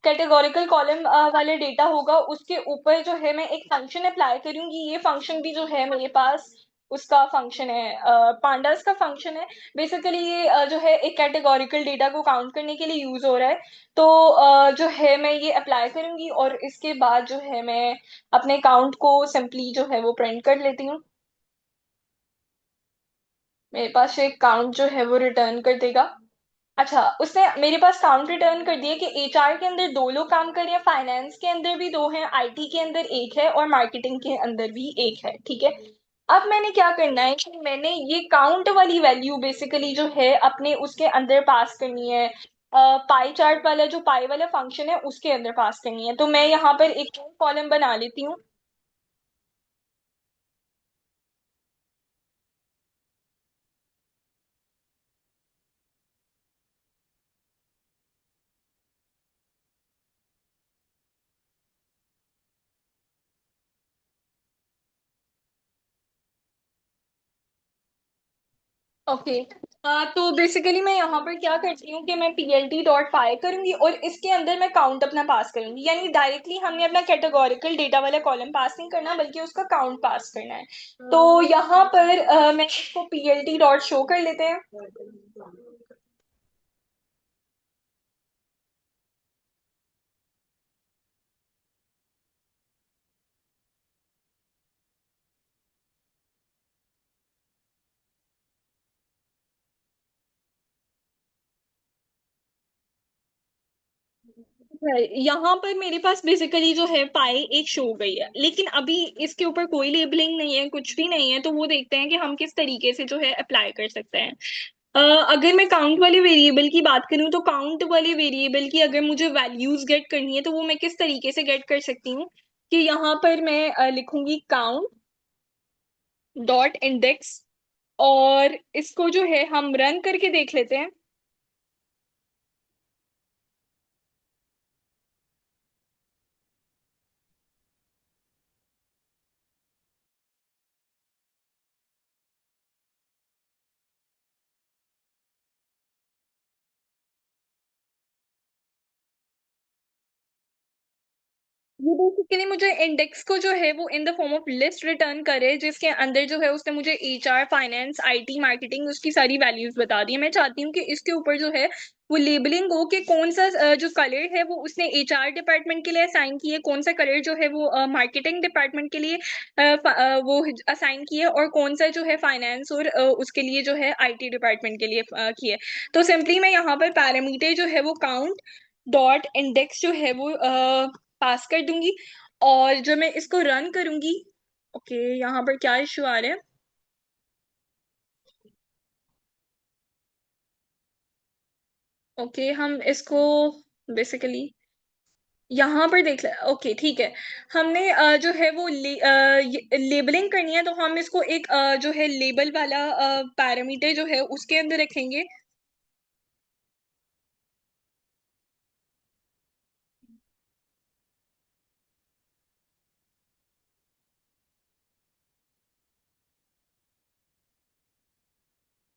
कैटेगोरिकल कॉलम वाले डेटा होगा उसके ऊपर जो है मैं एक फंक्शन अप्लाई करूंगी। ये फंक्शन भी जो है मेरे पास उसका फंक्शन है, पांडास का फंक्शन है। बेसिकली ये जो है एक कैटेगोरिकल डेटा को काउंट करने के लिए यूज हो रहा है। तो जो है मैं ये अप्लाई करूंगी और इसके बाद जो है मैं अपने काउंट को सिंपली जो है वो प्रिंट कर लेती हूँ। मेरे पास एक काउंट जो है वो रिटर्न कर देगा। अच्छा, उसने मेरे पास काउंट रिटर्न कर दिया कि एचआर के अंदर 2 लोग काम कर रहे हैं, फाइनेंस के अंदर भी 2 हैं, आईटी के अंदर 1 है और मार्केटिंग के अंदर भी 1 है, ठीक है। अब मैंने क्या करना है कि मैंने ये काउंट वाली वैल्यू बेसिकली जो है अपने उसके अंदर पास करनी है, पाई चार्ट वाला जो पाई वाला फंक्शन है उसके अंदर पास करनी है। तो मैं यहाँ पर एक कॉलम बना लेती हूँ। ओके, तो बेसिकली मैं यहाँ पर क्या करती हूँ कि मैं पीएलटी डॉट पाई करूंगी और इसके अंदर मैं काउंट अपना पास करूंगी, यानी डायरेक्टली हमने अपना कैटेगोरिकल डेटा वाला कॉलम पास नहीं करना बल्कि उसका काउंट पास करना है। तो यहाँ पर मैं इसको पीएलटी डॉट शो कर लेते हैं। यहाँ पर मेरे पास बेसिकली जो है पाई एक शो गई है, लेकिन अभी इसके ऊपर कोई लेबलिंग नहीं है, कुछ भी नहीं है, तो वो देखते हैं कि हम किस तरीके से जो है अप्लाई कर सकते हैं। अगर मैं काउंट वाले वेरिएबल की बात करूं तो काउंट वाले वेरिएबल की अगर मुझे वैल्यूज गेट करनी है तो वो मैं किस तरीके से गेट कर सकती हूँ कि यहाँ पर मैं लिखूंगी काउंट डॉट इंडेक्स, और इसको जो है हम रन करके देख लेते हैं। ये बेसिकली मुझे इंडेक्स को जो है वो इन the form of list return करे, जिसके अंदर जो है उसने मुझे एचआर, फाइनेंस, आईटी, मार्केटिंग, उसकी सारी वैल्यूज बता दी है। मैं चाहती हूँ कि इसके ऊपर जो है वो लेबलिंग हो कि कौन सा जो कलर है वो उसने एचआर डिपार्टमेंट के लिए असाइन की है, कौन सा कलर जो है वो मार्केटिंग डिपार्टमेंट के लिए वो असाइन की है, और कौन सा जो है फाइनेंस और उसके लिए जो है आईटी डिपार्टमेंट के लिए की है। तो सिंपली मैं यहाँ पर पैरामीटर जो है वो काउंट डॉट इंडेक्स जो है वो पास कर दूंगी, और जब मैं इसको रन करूंगी, ओके यहाँ पर क्या इशू आ रहा है, ओके हम इसको बेसिकली यहाँ पर देख ले, ओके ठीक है। हमने जो है वो लेबलिंग करनी है, तो हम इसको एक जो है लेबल वाला पैरामीटर जो है उसके अंदर रखेंगे।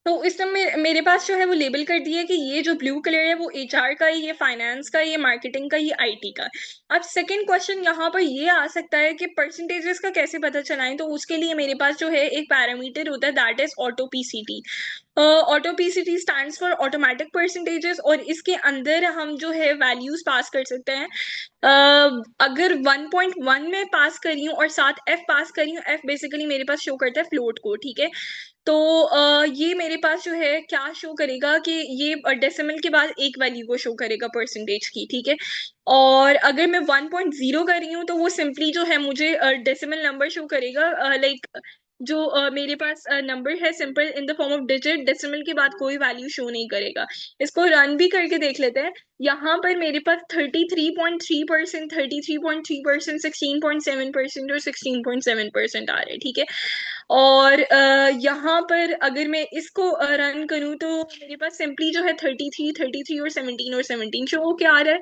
तो इस समय मेरे पास जो है वो लेबल कर दिया है कि ये जो ब्लू कलर है वो एचआर का है, ये फाइनेंस का है, ये मार्केटिंग का, ये आईटी का है। अब सेकंड क्वेश्चन यहाँ पर ये आ सकता है कि परसेंटेजेस का कैसे पता चलाएं, तो उसके लिए मेरे पास जो है एक पैरामीटर होता है, that is auto PCT. Auto PCT stands for automatic percentages, और इसके अंदर हम जो है वैल्यूज पास कर सकते हैं। अगर 1.1 में पास करी हूँ और साथ एफ पास करी हूँ, एफ बेसिकली मेरे पास शो करता है फ्लोट को, ठीक है। तो ये मेरे पास जो है क्या शो करेगा कि ये डेसिमल के बाद एक वैल्यू को शो करेगा परसेंटेज की, ठीक है। और अगर मैं 1.0 कर रही हूँ तो वो सिंपली जो है मुझे डेसिमल नंबर शो करेगा, लाइक जो मेरे पास नंबर है simple in the form of digit, decimal के बाद कोई वैल्यू शो नहीं करेगा। इसको रन भी करके देख लेते हैं। यहाँ पर मेरे पास 33.3%, 33.3%, 16.7% और 16.7% आ रहे हैं, ठीक है। और यहाँ पर अगर मैं इसको रन करूँ तो मेरे पास सिंपली जो है 33 और 17 शो क्या आ रहा है।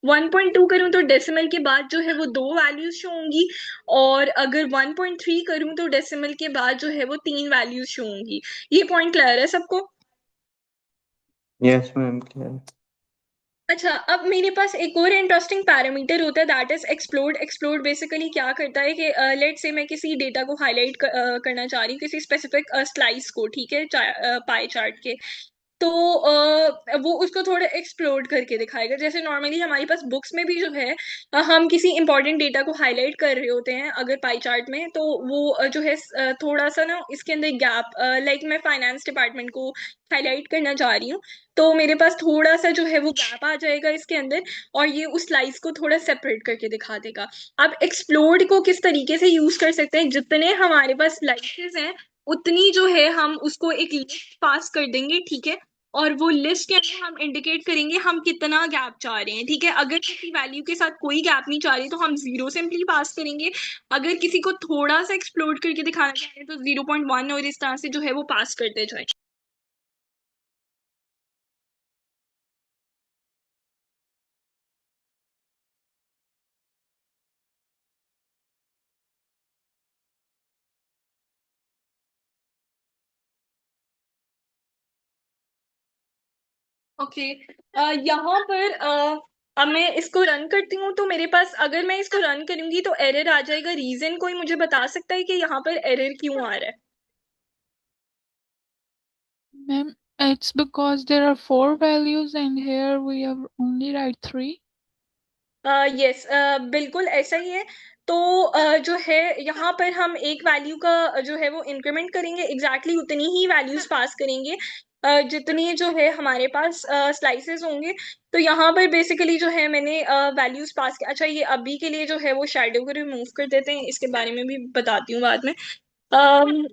1.2 करूँ तो डेसिमल के बाद जो है वो दो वैल्यूज शो होंगी, और अगर 1.3 करूँ तो डेसिमल के बाद जो है वो तीन वैल्यूज शो होंगी। ये पॉइंट क्लियर है सबको?
Yes ma'am, clear.
अच्छा, अब मेरे पास एक और इंटरेस्टिंग पैरामीटर होता है, that is explode. Explode basically क्या करता है कि लेट से मैं किसी डेटा को हाईलाइट करना चाह रही हूँ, किसी स्पेसिफिक स्लाइस को, ठीक है, पाई चार्ट के। तो वो उसको थोड़ा एक्सप्लोर करके दिखाएगा। जैसे नॉर्मली हमारे पास बुक्स में भी जो है हम किसी इंपॉर्टेंट डेटा को हाईलाइट कर रहे होते हैं अगर पाई चार्ट में, तो वो जो है थोड़ा सा ना इसके अंदर गैप, लाइक मैं फाइनेंस डिपार्टमेंट को हाईलाइट करना चाह रही हूँ, तो मेरे पास थोड़ा सा जो है वो गैप आ जाएगा इसके अंदर, और ये उस स्लाइस को थोड़ा सेपरेट करके दिखा देगा। अब एक्सप्लोर्ड को किस तरीके से यूज कर सकते हैं, जितने हमारे पास स्लाइसेस हैं उतनी जो है हम उसको एक लिस्ट पास कर देंगे, ठीक है। और वो लिस्ट के अंदर हम इंडिकेट करेंगे हम कितना गैप चाह रहे हैं, ठीक है। अगर किसी वैल्यू के साथ कोई गैप नहीं चाह रही तो हम जीरो सिंपली पास करेंगे। अगर किसी को थोड़ा सा एक्सप्लोर करके दिखाना चाह रहे हैं तो 0.1, और इस तरह से जो है वो पास करते जाए। ओके, यहाँ पर अब मैं इसको रन करती हूँ, तो मेरे पास अगर मैं इसको रन करूंगी तो एरर आ जाएगा। रीजन कोई मुझे बता सकता है कि यहाँ पर एरर क्यों आ रहा है?
Ma'am, it's because there are four values and here we have only write three.
Yes, बिल्कुल ऐसा ही है। तो जो है यहाँ पर हम एक वैल्यू का जो है वो इंक्रीमेंट करेंगे, एग्जैक्टली उतनी ही वैल्यूज पास करेंगे जितनी जो है हमारे पास स्लाइसेस होंगे। तो यहाँ पर बेसिकली जो है मैंने वैल्यूज पास किया। अच्छा, ये अभी के लिए जो है वो शैडो को रिमूव कर देते हैं, इसके बारे में भी बताती हूँ बाद में।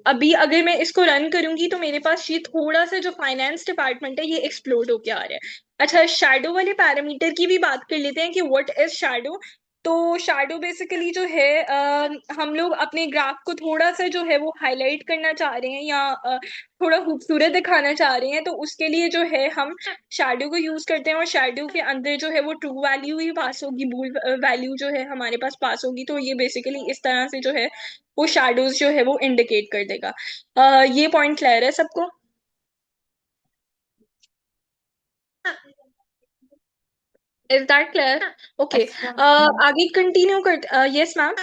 अभी अगर मैं इसको रन करूंगी तो मेरे पास ये थोड़ा सा जो फाइनेंस डिपार्टमेंट है ये एक्सप्लोड होके आ रहा है। अच्छा, शैडो वाले पैरामीटर की भी बात कर लेते हैं कि व्हाट इज शैडो। तो शैडो बेसिकली जो है हम लोग अपने ग्राफ को थोड़ा सा जो है वो हाईलाइट करना चाह रहे हैं, या थोड़ा खूबसूरत दिखाना चाह रहे हैं, तो उसके लिए जो है हम शैडो को यूज करते हैं, और शैडो के अंदर जो है वो ट्रू वैल्यू ही पास होगी, बूल वैल्यू जो है हमारे पास पास होगी। तो ये बेसिकली इस तरह से जो है वो शैडोज जो है वो इंडिकेट कर देगा। ये पॉइंट क्लियर है सबको? Is that clear? ओके,
अच्छा
आगे कंटिन्यू कर। Yes ma'am.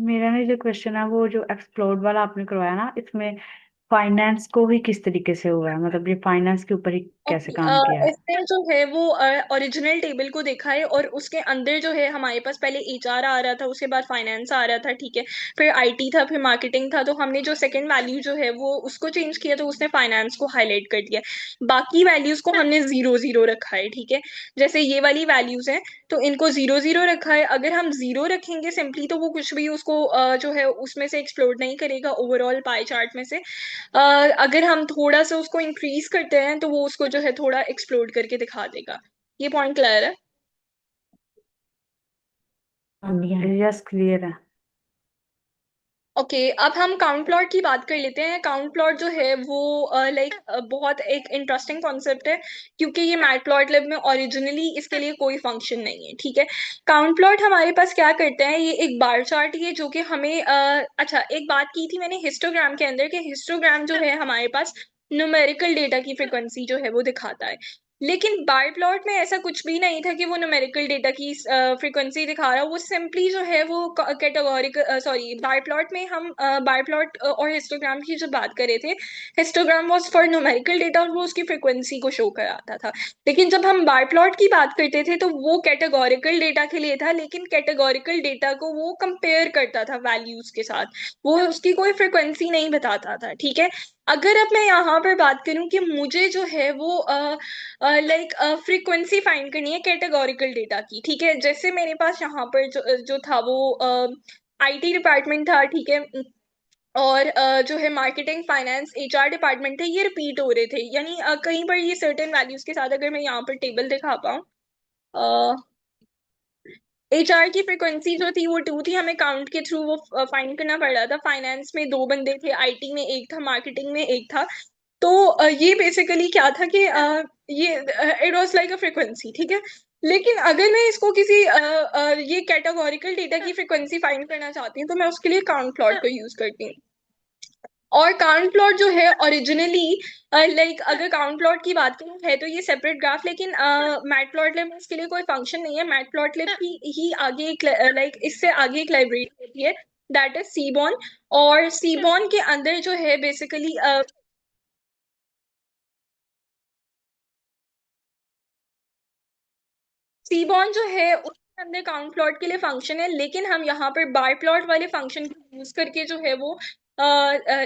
मेरा ना जो क्वेश्चन है वो जो एक्सप्लोर वाला आपने करवाया ना, इसमें फाइनेंस को ही किस तरीके से हुआ है, मतलब ये फाइनेंस के ऊपर ही कैसे
ओके,
काम किया है?
इसने जो है वो ओरिजिनल टेबल को देखा है और उसके अंदर जो है हमारे पास पहले एचआर आ रहा था, उसके बाद फाइनेंस आ रहा था, ठीक है, फिर आईटी था, फिर मार्केटिंग था, तो हमने जो सेकंड वैल्यू जो है वो उसको चेंज किया तो उसने फाइनेंस को हाईलाइट कर दिया। बाकी वैल्यूज को हमने जीरो जीरो रखा है, ठीक है। जैसे ये वाली वैल्यूज हैं तो इनको जीरो जीरो रखा है। अगर हम जीरो रखेंगे सिंपली तो वो कुछ भी उसको जो है उसमें से एक्सप्लोर नहीं करेगा ओवरऑल पाई चार्ट में से। अगर हम थोड़ा सा उसको इंक्रीज करते हैं तो वो उसको जो है थोड़ा एक्सप्लोर करके दिखा देगा। ये पॉइंट क्लियर है?
यस, क्लियर है।
ओके, अब हम काउंट प्लॉट की बात कर लेते हैं। काउंट प्लॉट जो है वो लाइक बहुत एक इंटरेस्टिंग कॉन्सेप्ट है, क्योंकि ये मैटप्लॉटलिब में ओरिजिनली इसके लिए कोई फंक्शन नहीं है, ठीक है। काउंट प्लॉट हमारे पास क्या करते हैं, ये एक बार चार्ट है जो कि हमें अच्छा, एक बात की थी मैंने हिस्टोग्राम के अंदर कि हिस्टोग्राम जो है हमारे पास न्यूमेरिकल डेटा की फ्रिक्वेंसी जो है वो दिखाता है। लेकिन बार प्लॉट में ऐसा कुछ भी नहीं था कि वो न्यूमेरिकल डेटा की फ्रीक्वेंसी दिखा रहा है। वो सिंपली जो है वो कैटेगोरिकल, सॉरी, बार प्लॉट में हम बार प्लॉट और हिस्टोग्राम की जो बात कर रहे थे, histogram was for numerical data और वो उसकी फ्रीक्वेंसी को शो कराता था। लेकिन जब हम बार प्लॉट की बात करते थे तो वो कैटेगोरिकल डेटा के लिए था, लेकिन कैटेगोरिकल डेटा को वो कंपेयर करता था वैल्यूज के साथ, वो उसकी कोई फ्रीक्वेंसी नहीं बताता था, ठीक है। अगर अब मैं यहाँ पर बात करूं कि मुझे जो है वो लाइक फ्रीक्वेंसी फाइंड करनी है कैटेगोरिकल डेटा की, ठीक है। जैसे मेरे पास यहाँ पर जो था वो आईटी डिपार्टमेंट था, ठीक है, और जो है मार्केटिंग फाइनेंस एचआर डिपार्टमेंट थे, ये रिपीट हो रहे थे, यानी कहीं पर ये सर्टेन वैल्यूज के साथ अगर मैं यहाँ पर टेबल दिखा पाऊँ, एचआर की फ्रीक्वेंसी जो थी वो 2 थी, हमें काउंट के थ्रू वो फाइंड करना पड़ रहा था। फाइनेंस में 2 बंदे थे, आईटी में 1 था, मार्केटिंग में 1 था। तो ये बेसिकली क्या था कि ये it was like a frequency, ठीक है। लेकिन अगर मैं इसको किसी ये कैटेगोरिकल डेटा की फ्रीक्वेंसी फाइंड करना चाहती हूँ तो मैं उसके लिए काउंट प्लॉट को यूज करती हूँ। और काउंट प्लॉट जो है ओरिजिनली लाइक अगर काउंट प्लॉट की बात करूं है तो ये सेपरेट ग्राफ, लेकिन मैटप्लॉटलिब में इसके लिए कोई फंक्शन नहीं है। मैटप्लॉटलिब की ही आगे एक लाइक इससे आगे एक लाइब्रेरी होती है, दैट इज सीबॉन। और सीबॉन के अंदर जो है बेसिकली सीबॉन जो है उसके अंदर काउंट प्लॉट के लिए फंक्शन है, लेकिन हम यहाँ पर बार प्लॉट वाले फंक्शन को यूज करके जो है वो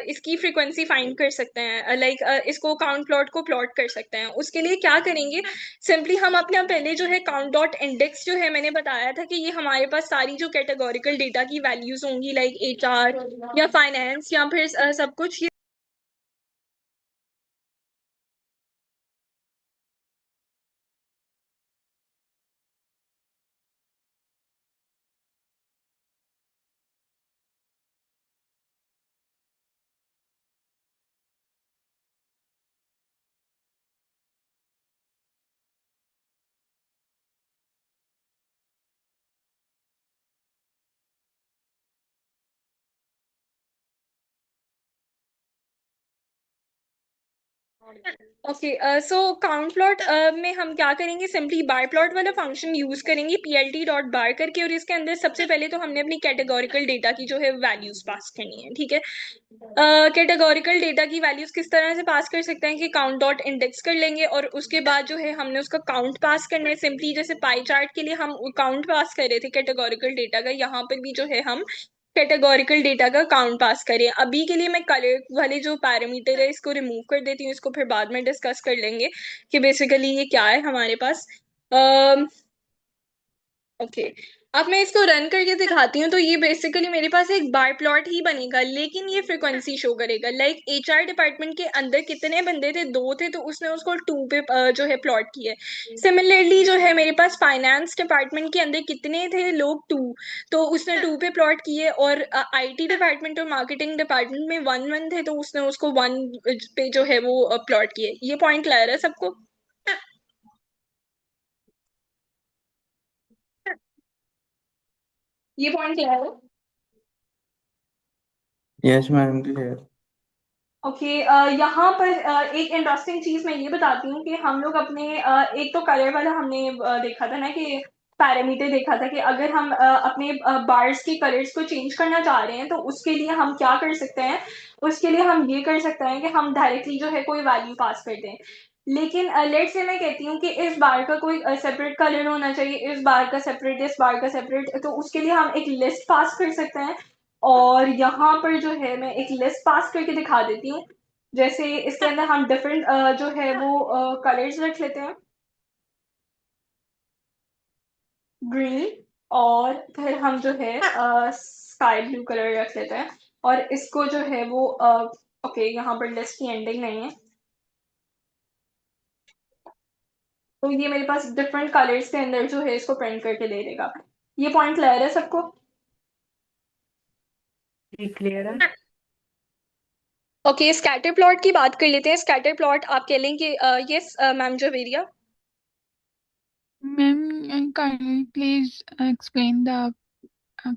इसकी फ्रीक्वेंसी फाइंड कर सकते हैं, लाइक इसको काउंट प्लॉट को प्लॉट कर सकते हैं। उसके लिए क्या करेंगे, सिंपली हम अपने पहले जो है काउंट डॉट इंडेक्स जो है मैंने बताया था कि ये हमारे पास सारी जो कैटेगोरिकल डेटा की वैल्यूज होंगी लाइक एचआर या फाइनेंस या फिर सब कुछ, ओके। सो काउंट प्लॉट में हम क्या करेंगे, सिंपली बार प्लॉट वाला फंक्शन यूज करेंगे पीएलटी डॉट बार करके, और इसके अंदर सबसे पहले तो हमने अपनी कैटेगोरिकल डेटा की जो है वैल्यूज पास करनी है, ठीक है। कैटेगोरिकल डेटा की वैल्यूज किस तरह से पास कर सकते हैं कि काउंट डॉट इंडेक्स कर लेंगे और उसके बाद जो है हमने उसका काउंट पास करना है। सिंपली जैसे पाई चार्ट के लिए हम काउंट पास कर रहे थे कैटेगोरिकल डेटा का, यहाँ पर भी जो है हम कैटेगोरिकल डेटा का काउंट पास करें। अभी के लिए मैं कलर वाले जो पैरामीटर है इसको रिमूव कर देती हूँ, इसको फिर बाद में डिस्कस कर लेंगे कि बेसिकली ये क्या है हमारे पास। ओके, अब मैं इसको रन करके दिखाती हूँ। तो ये बेसिकली मेरे पास एक बार प्लॉट ही बनेगा, लेकिन ये फ्रीक्वेंसी शो करेगा। लाइक एचआर डिपार्टमेंट के अंदर कितने बंदे थे, 2 थे, तो उसने उसको 2 पे जो है प्लॉट किया है। सिमिलरली जो है मेरे पास फाइनेंस डिपार्टमेंट के अंदर कितने थे लोग, 2, तो उसने 2 पे प्लॉट किए। और आईटी डिपार्टमेंट और मार्केटिंग डिपार्टमेंट में 1 1 थे, तो उसने उसको 1 पे जो है वो प्लॉट किए। ये पॉइंट क्लियर है सबको? ये पॉइंट क्लियर है?
Yes ma'am, clear.
ओके यहाँ पर एक इंटरेस्टिंग चीज मैं ये बताती हूँ कि हम लोग अपने एक तो कलर वाला हमने देखा था ना कि पैरामीटर देखा था कि अगर हम अपने बार्स के कलर्स को चेंज करना चाह रहे हैं तो उसके लिए हम क्या कर सकते हैं। उसके लिए हम ये कर सकते हैं कि हम डायरेक्टली जो है कोई वैल्यू पास कर दें। लेकिन लेट से मैं कहती हूँ कि इस बार का कोई सेपरेट कलर होना चाहिए, इस बार का सेपरेट, इस बार का सेपरेट, तो उसके लिए हम एक लिस्ट पास कर सकते हैं। और यहाँ पर जो है मैं एक लिस्ट पास करके दिखा देती हूँ। जैसे इसके अंदर हम डिफरेंट जो है वो कलर्स रख लेते हैं, ग्रीन, और फिर हम जो है स्काई ब्लू कलर रख लेते हैं। और इसको जो है वो ओके यहाँ पर लिस्ट की एंडिंग नहीं है, तो ये मेरे पास डिफरेंट कलर्स के अंदर जो है इसको प्रिंट करके दे देगा। ये पॉइंट क्लियर है सबको?
क्लियर है।
ओके स्कैटर प्लॉट की बात कर लेते हैं। स्कैटर प्लॉट आप कह लें कि yes ma'am Javeria.
Ma'am, kindly please explain the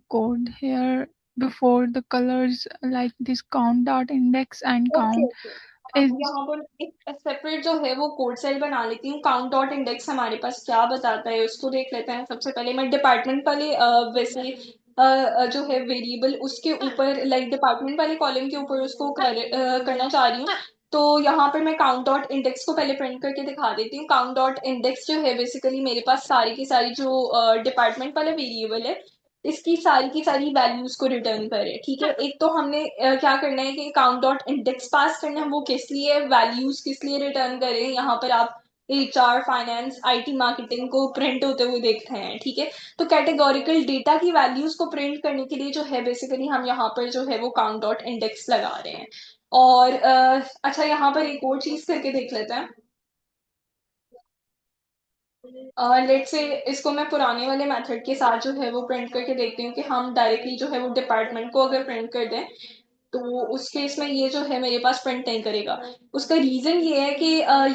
code here before the colors like this count dot index and
okay
count
okay
is
यहाँ पर एक सेपरेट जो है वो कोड सेल बना लेती हूँ। काउंट डॉट इंडेक्स हमारे पास क्या बताता है उसको देख लेते हैं। सबसे पहले मैं डिपार्टमेंट वाले वैसे जो है वेरिएबल उसके ऊपर लाइक डिपार्टमेंट वाले कॉलम के ऊपर उसको करना चाह रही हूँ। तो यहाँ पर मैं काउंट डॉट इंडेक्स को पहले प्रिंट करके दिखा देती हूँ। काउंट डॉट इंडेक्स जो है बेसिकली मेरे पास सारी की सारी जो डिपार्टमेंट वाला वेरिएबल है इसकी सारी की सारी वैल्यूज को रिटर्न करे। ठीक है, एक तो हमने क्या करना है कि काउंट डॉट इंडेक्स पास करना है, वो किस लिए वैल्यूज किस लिए रिटर्न करें। यहाँ पर आप HR, फाइनेंस, IT, मार्केटिंग को प्रिंट होते हुए देखते हैं। ठीक है, तो कैटेगोरिकल डेटा की वैल्यूज को प्रिंट करने के लिए जो है बेसिकली हम यहाँ पर जो है वो काउंट डॉट इंडेक्स लगा रहे हैं। और अच्छा यहाँ पर एक और चीज करके देख लेते हैं। लेट से इसको मैं पुराने वाले मेथड के साथ जो है वो प्रिंट करके देखती हूँ कि हम डायरेक्टली जो है वो डिपार्टमेंट को अगर प्रिंट कर दें तो उस केस में ये जो है मेरे पास प्रिंट नहीं करेगा। उसका रीजन ये है कि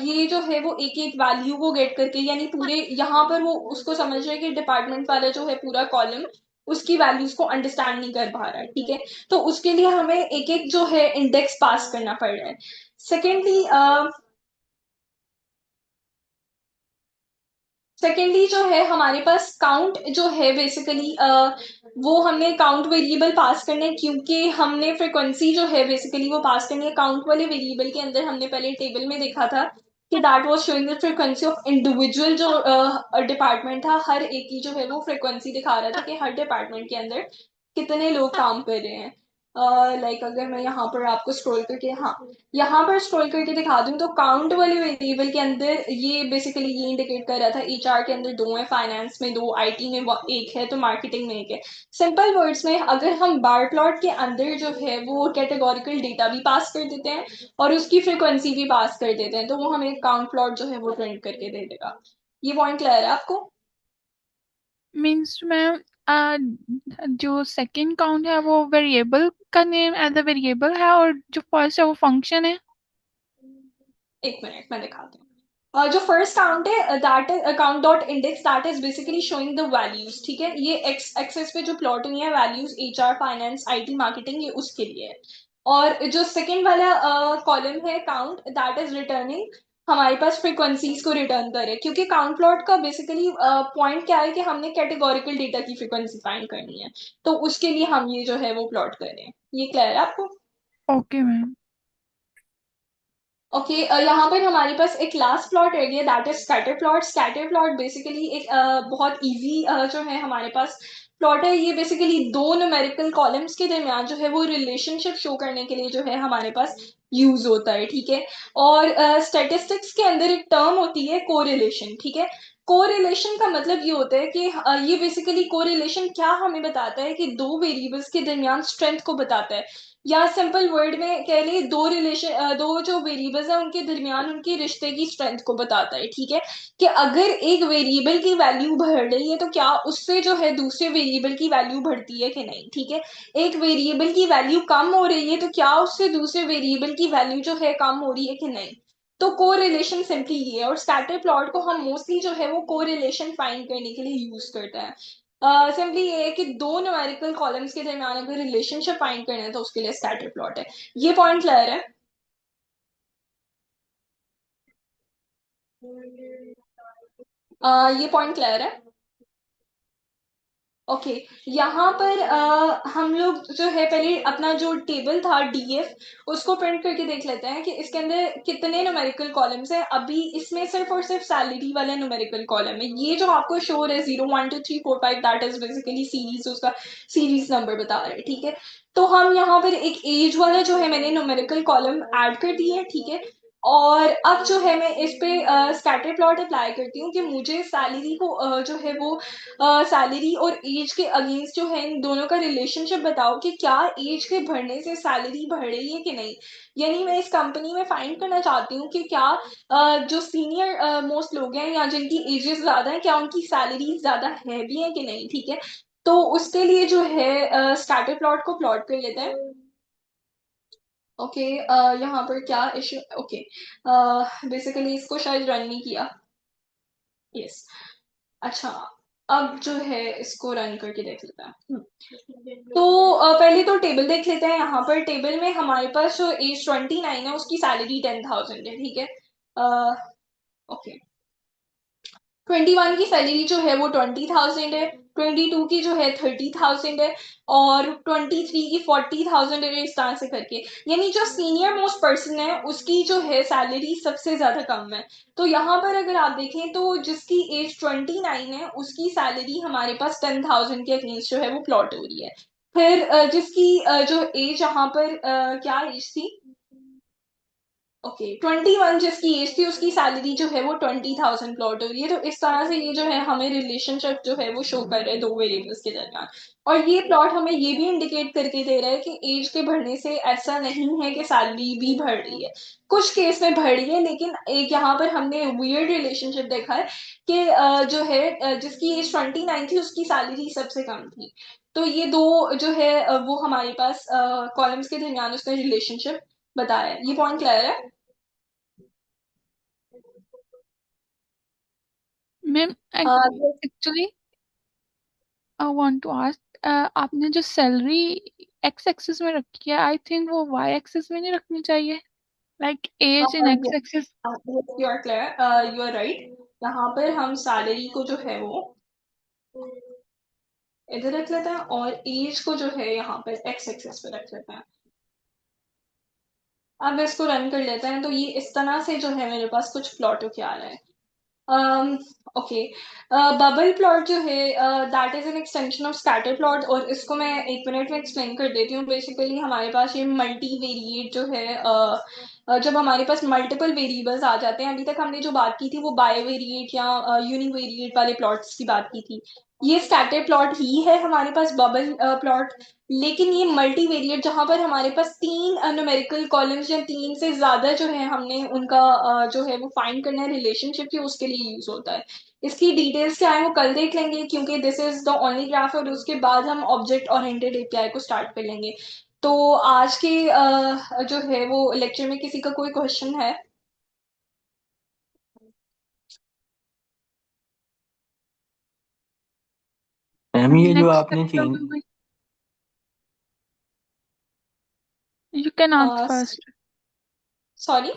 ये जो है वो एक एक वैल्यू को गेट करके यानी पूरे यहाँ पर वो उसको समझ रहे हैं कि डिपार्टमेंट वाला जो है पूरा कॉलम उसकी वैल्यूज को अंडरस्टैंड नहीं कर पा रहा है। ठीक है, तो उसके लिए हमें एक एक जो है इंडेक्स पास करना पड़ रहा है। सेकेंडली जो है हमारे पास काउंट जो है बेसिकली वो हमने काउंट वेरिएबल पास करने हैं, क्योंकि हमने फ्रिक्वेंसी जो है बेसिकली वो पास करनी है। काउंट वाले वेरिएबल के अंदर हमने पहले टेबल में देखा था कि that was showing the frequency of individual जो डिपार्टमेंट था, हर एक की जो है वो फ्रिक्वेंसी दिखा रहा था कि हर डिपार्टमेंट के अंदर कितने लोग काम कर रहे हैं। लाइक अगर मैं यहाँ पर आपको स्क्रॉल करके, हाँ यहाँ पर स्क्रॉल करके दिखा दूँ तो काउंट वाले वेरिएबल के अंदर ये बेसिकली ये इंडिकेट कर रहा था HR के अंदर 2 है, फाइनेंस में 2, IT में एक है, तो मार्केटिंग में एक है। सिंपल वर्ड्स में अगर हम बार प्लॉट के अंदर जो है वो कैटेगोरिकल डेटा भी पास कर देते हैं और उसकी फ्रिक्वेंसी भी पास कर देते हैं तो वो हमें काउंट प्लॉट जो है वो प्रिंट करके दे देगा। ये पॉइंट क्लियर है आपको?
means मैम जो सेकंड काउंट है वो वेरिएबल का नेम एज अ वेरिएबल है और जो फर्स्ट है वो फंक्शन है।
एक मिनट मैं दिखाती हूँ। जो फर्स्ट काउंट है that is count dot index, that is basically showing the values. ठीक है, ये एक्स एक्सेस पे जो प्लॉट हुई है values HR, finance, IT, marketing, ये उसके लिए है। और जो सेकंड वाला कॉलम है काउंट, दैट इज रिटर्निंग हमारे पास फ्रीक्वेंसीज को रिटर्न करे, क्योंकि काउंट प्लॉट का बेसिकली पॉइंट क्या है कि हमने कैटेगोरिकल डेटा की फ्रीक्वेंसी फाइंड करनी है, तो उसके लिए हम ये जो है वो प्लॉट कर रहे हैं। ये क्लियर है आपको?
Okay ma'am.
ओके यहाँ पर हमारे पास एक लास्ट प्लॉट रह गया, that is scatter plot. Scatter plot basically एक बहुत इजी जो है हमारे पास प्लॉट है। ये बेसिकली दो न्यूमेरिकल कॉलम्स के दरमियान जो है वो रिलेशनशिप शो करने के लिए जो है हमारे पास यूज होता है। ठीक है, और स्टैटिस्टिक्स के अंदर एक टर्म होती है कोरिलेशन। ठीक है, कोरिलेशन का मतलब ये होता है कि ये बेसिकली कोरिलेशन क्या हमें बताता है कि दो वेरिएबल्स के दरमियान स्ट्रेंथ को बताता है, या सिंपल वर्ड में कह लिए दो जो वेरिएबल्स हैं उनके दरमियान उनके रिश्ते की स्ट्रेंथ को बताता है। ठीक है, कि अगर एक वेरिएबल की वैल्यू बढ़ रही है तो क्या उससे जो है दूसरे वेरिएबल की वैल्यू बढ़ती है कि नहीं। ठीक है, एक वेरिएबल की वैल्यू कम हो रही है तो क्या उससे दूसरे वेरिएबल की वैल्यू जो है कम हो रही है कि नहीं। तो कोरिलेशन सिंपली ये है, और स्कैटर प्लॉट को हम मोस्टली जो है वो कोरिलेशन फाइंड करने के लिए यूज करते हैं। सिंपली ये है कि दो न्यूमेरिकल कॉलम्स के दरमियान अगर रिलेशनशिप फाइंड करना है तो उसके लिए स्कैटर प्लॉट है। ये पॉइंट क्लियर है? ये पॉइंट क्लियर है? ओके। यहाँ पर हम लोग जो है पहले अपना जो टेबल था डीएफ उसको प्रिंट करके देख लेते हैं कि इसके अंदर कितने न्यूमेरिकल कॉलम्स हैं। अभी इसमें सिर्फ और सिर्फ सैलरी वाला न्यूमेरिकल कॉलम है। ये जो आपको शो है 0 1 2 3 4 5 दैट इज बेसिकली सीरीज, उसका सीरीज नंबर बता रहा है। ठीक है, तो हम यहाँ पर एक एज वाला जो है मैंने न्यूमेरिकल कॉलम ऐड कर दिया है। ठीक है, और अब जो है मैं इस पे स्कैटर प्लॉट अप्लाई करती हूँ कि मुझे सैलरी को जो है वो सैलरी और एज के अगेंस्ट जो है इन दोनों का रिलेशनशिप बताओ कि क्या एज के बढ़ने से सैलरी बढ़ रही है कि नहीं। यानी मैं इस कंपनी में फाइंड करना चाहती हूँ कि क्या जो सीनियर मोस्ट लोग हैं या जिनकी एजेस ज्यादा है क्या उनकी सैलरी ज्यादा है भी है कि नहीं। ठीक है, तो उसके लिए जो है स्कैटर प्लॉट को प्लॉट कर लेते हैं। ओके, यहाँ पर क्या इशू? ओके, बेसिकली इसको शायद रन नहीं किया। यस, अच्छा, अब जो है इसको रन करके देख लेते हैं। तो पहले तो टेबल देख लेते हैं। यहाँ पर टेबल में हमारे पास जो एज 29 है उसकी सैलरी 10,000 है। ठीक है, ओके। 21 की सैलरी जो है वो 20,000 है, 22 की जो है 30,000 है, और 23 की 40,000 है, इस तरह से करके। यानी जो सीनियर मोस्ट पर्सन है उसकी जो है सैलरी सबसे ज्यादा कम है। तो यहाँ पर अगर आप देखें तो जिसकी एज 29 है उसकी सैलरी हमारे पास 10,000 के अगेंस्ट जो है वो प्लॉट हो रही है। फिर जिसकी जो एज यहाँ पर क्या एज थी? ओके, 21 जिसकी एज थी उसकी सैलरी जो है वो 20,000 प्लॉट हो रही है। तो इस तरह से ये जो है हमें रिलेशनशिप जो है वो शो कर रहे हैं दो वेरिएबल्स के दरमियान। और ये प्लॉट हमें ये भी इंडिकेट करके दे रहा है कि एज के बढ़ने से ऐसा नहीं है कि सैलरी भी बढ़ रही है। कुछ केस में बढ़ रही है, लेकिन एक यहाँ पर हमने वियर्ड रिलेशनशिप देखा है कि जो है जिसकी एज 29 थी उसकी सैलरी सबसे कम थी। तो ये दो जो है वो हमारे पास कॉलम्स के दरमियान उसका रिलेशनशिप बताया है। ये पॉइंट क्लियर है?
Ma'am
yes।
Actually I want to ask, आपने जो सैलरी एक्स एक्सिस में रखी है, आई थिंक वो वाई एक्सिस में नहीं रखनी चाहिए, like as in X axis.
You are clear, you are right. यहाँ पर हम सैलरी को जो है वो इधर रख लेते हैं और एज को जो है यहाँ पर एक्स एक्सेस पे रख लेते हैं। अब इसको रन कर लेते हैं तो ये इस तरह से जो है मेरे पास कुछ प्लॉट होके आ रहा है। ओके, बबल प्लॉट जो है that is an extension of scatter plot, और इसको मैं 1 मिनट में एक्सप्लेन कर देती हूँ। बेसिकली हमारे पास ये मल्टी वेरिएट जो है जब हमारे पास मल्टीपल वेरिएबल्स आ जाते हैं, अभी तक हमने जो बात की थी वो बाय वेरिएट या यूनिवेरिएट वाले प्लॉट्स की बात की थी। ये स्कैटर प्लॉट ही है हमारे पास बबल प्लॉट। लेकिन ये मल्टीवेरिएट जहां पर हमारे पास तीन न्यूमेरिकल कॉलम्स या तीन से ज्यादा जो है हमने उनका जो है वो फाइंड करना है रिलेशनशिप की, उसके लिए यूज होता है। इसकी डिटेल्स क्या है वो कल देख लेंगे क्योंकि this is the only graph, और उसके बाद हम ऑब्जेक्ट ओरिएंटेड एपीआई को स्टार्ट कर लेंगे। तो आज के जो है वो लेक्चर में किसी का कोई क्वेश्चन है?
मैम ये जो
नेक्स्ट
आपने
chapter
change
will be, you can ask first.
Sorry.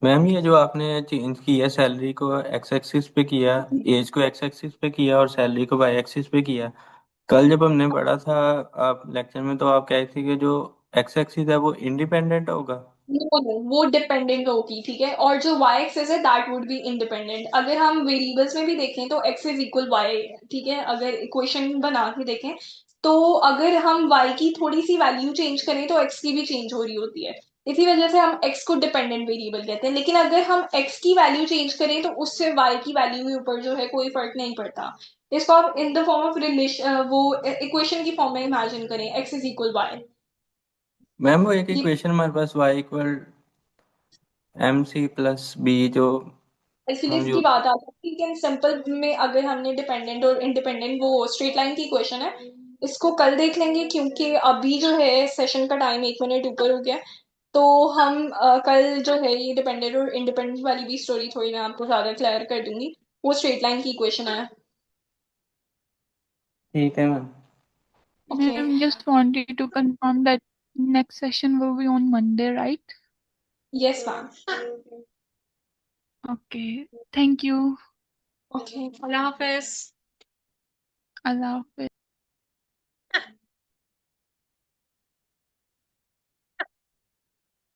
Ma'am ये जो आपने चेंज किया सैलरी को एक्स एक्सिस पे किया, एज को एक्स एक्सिस पे किया और सैलरी को वाई एक्सिस पे किया, कल जब हमने पढ़ा था आप लेक्चर में तो आप कहे थे कि जो एक्स एक्सिस है वो इंडिपेंडेंट होगा।
नो नो, वो डिपेंडेंट होगी। ठीक है, और जो y एक्सेस है दैट वुड बी इंडिपेंडेंट। अगर हम वेरिएबल्स में भी देखें तो x इज इक्वल y। ठीक है, अगर इक्वेशन बना के देखें तो अगर हम y की थोड़ी सी वैल्यू चेंज करें तो x की भी चेंज हो रही होती है। इसी वजह से हम x को डिपेंडेंट वेरिएबल कहते हैं। लेकिन अगर हम x की वैल्यू चेंज करें तो उससे y की वैल्यू के ऊपर जो है कोई फर्क नहीं पड़ता। इसको आप in the form of relation वो इक्वेशन की फॉर्म में इमेजिन करें, x is equal y।
Ma'am वो एक
ये
इक्वेशन हमारे पास y equal m c plus b जो
एक्चुअली
हम
इसकी
यूज
बात आती है कि सिंपल में अगर हमने डिपेंडेंट और इंडिपेंडेंट वो स्ट्रेट लाइन की क्वेश्चन है, इसको कल देख लेंगे क्योंकि अभी जो है सेशन का टाइम 1 मिनट ऊपर हो गया। तो हम कल जो है ये डिपेंडेंट और इंडिपेंडेंट वाली भी स्टोरी थोड़ी मैं आपको ज्यादा क्लियर कर दूंगी। वो स्ट्रेट लाइन की क्वेश्चन है।
ठीक है ma'am.
Okay,
ma'am just wanted to confirm that next session will be on Monday, right?
Yes ma'am.
Okay, thank you.
Okay, अल्लाह हाफिज।
अल्लाह हाफिज।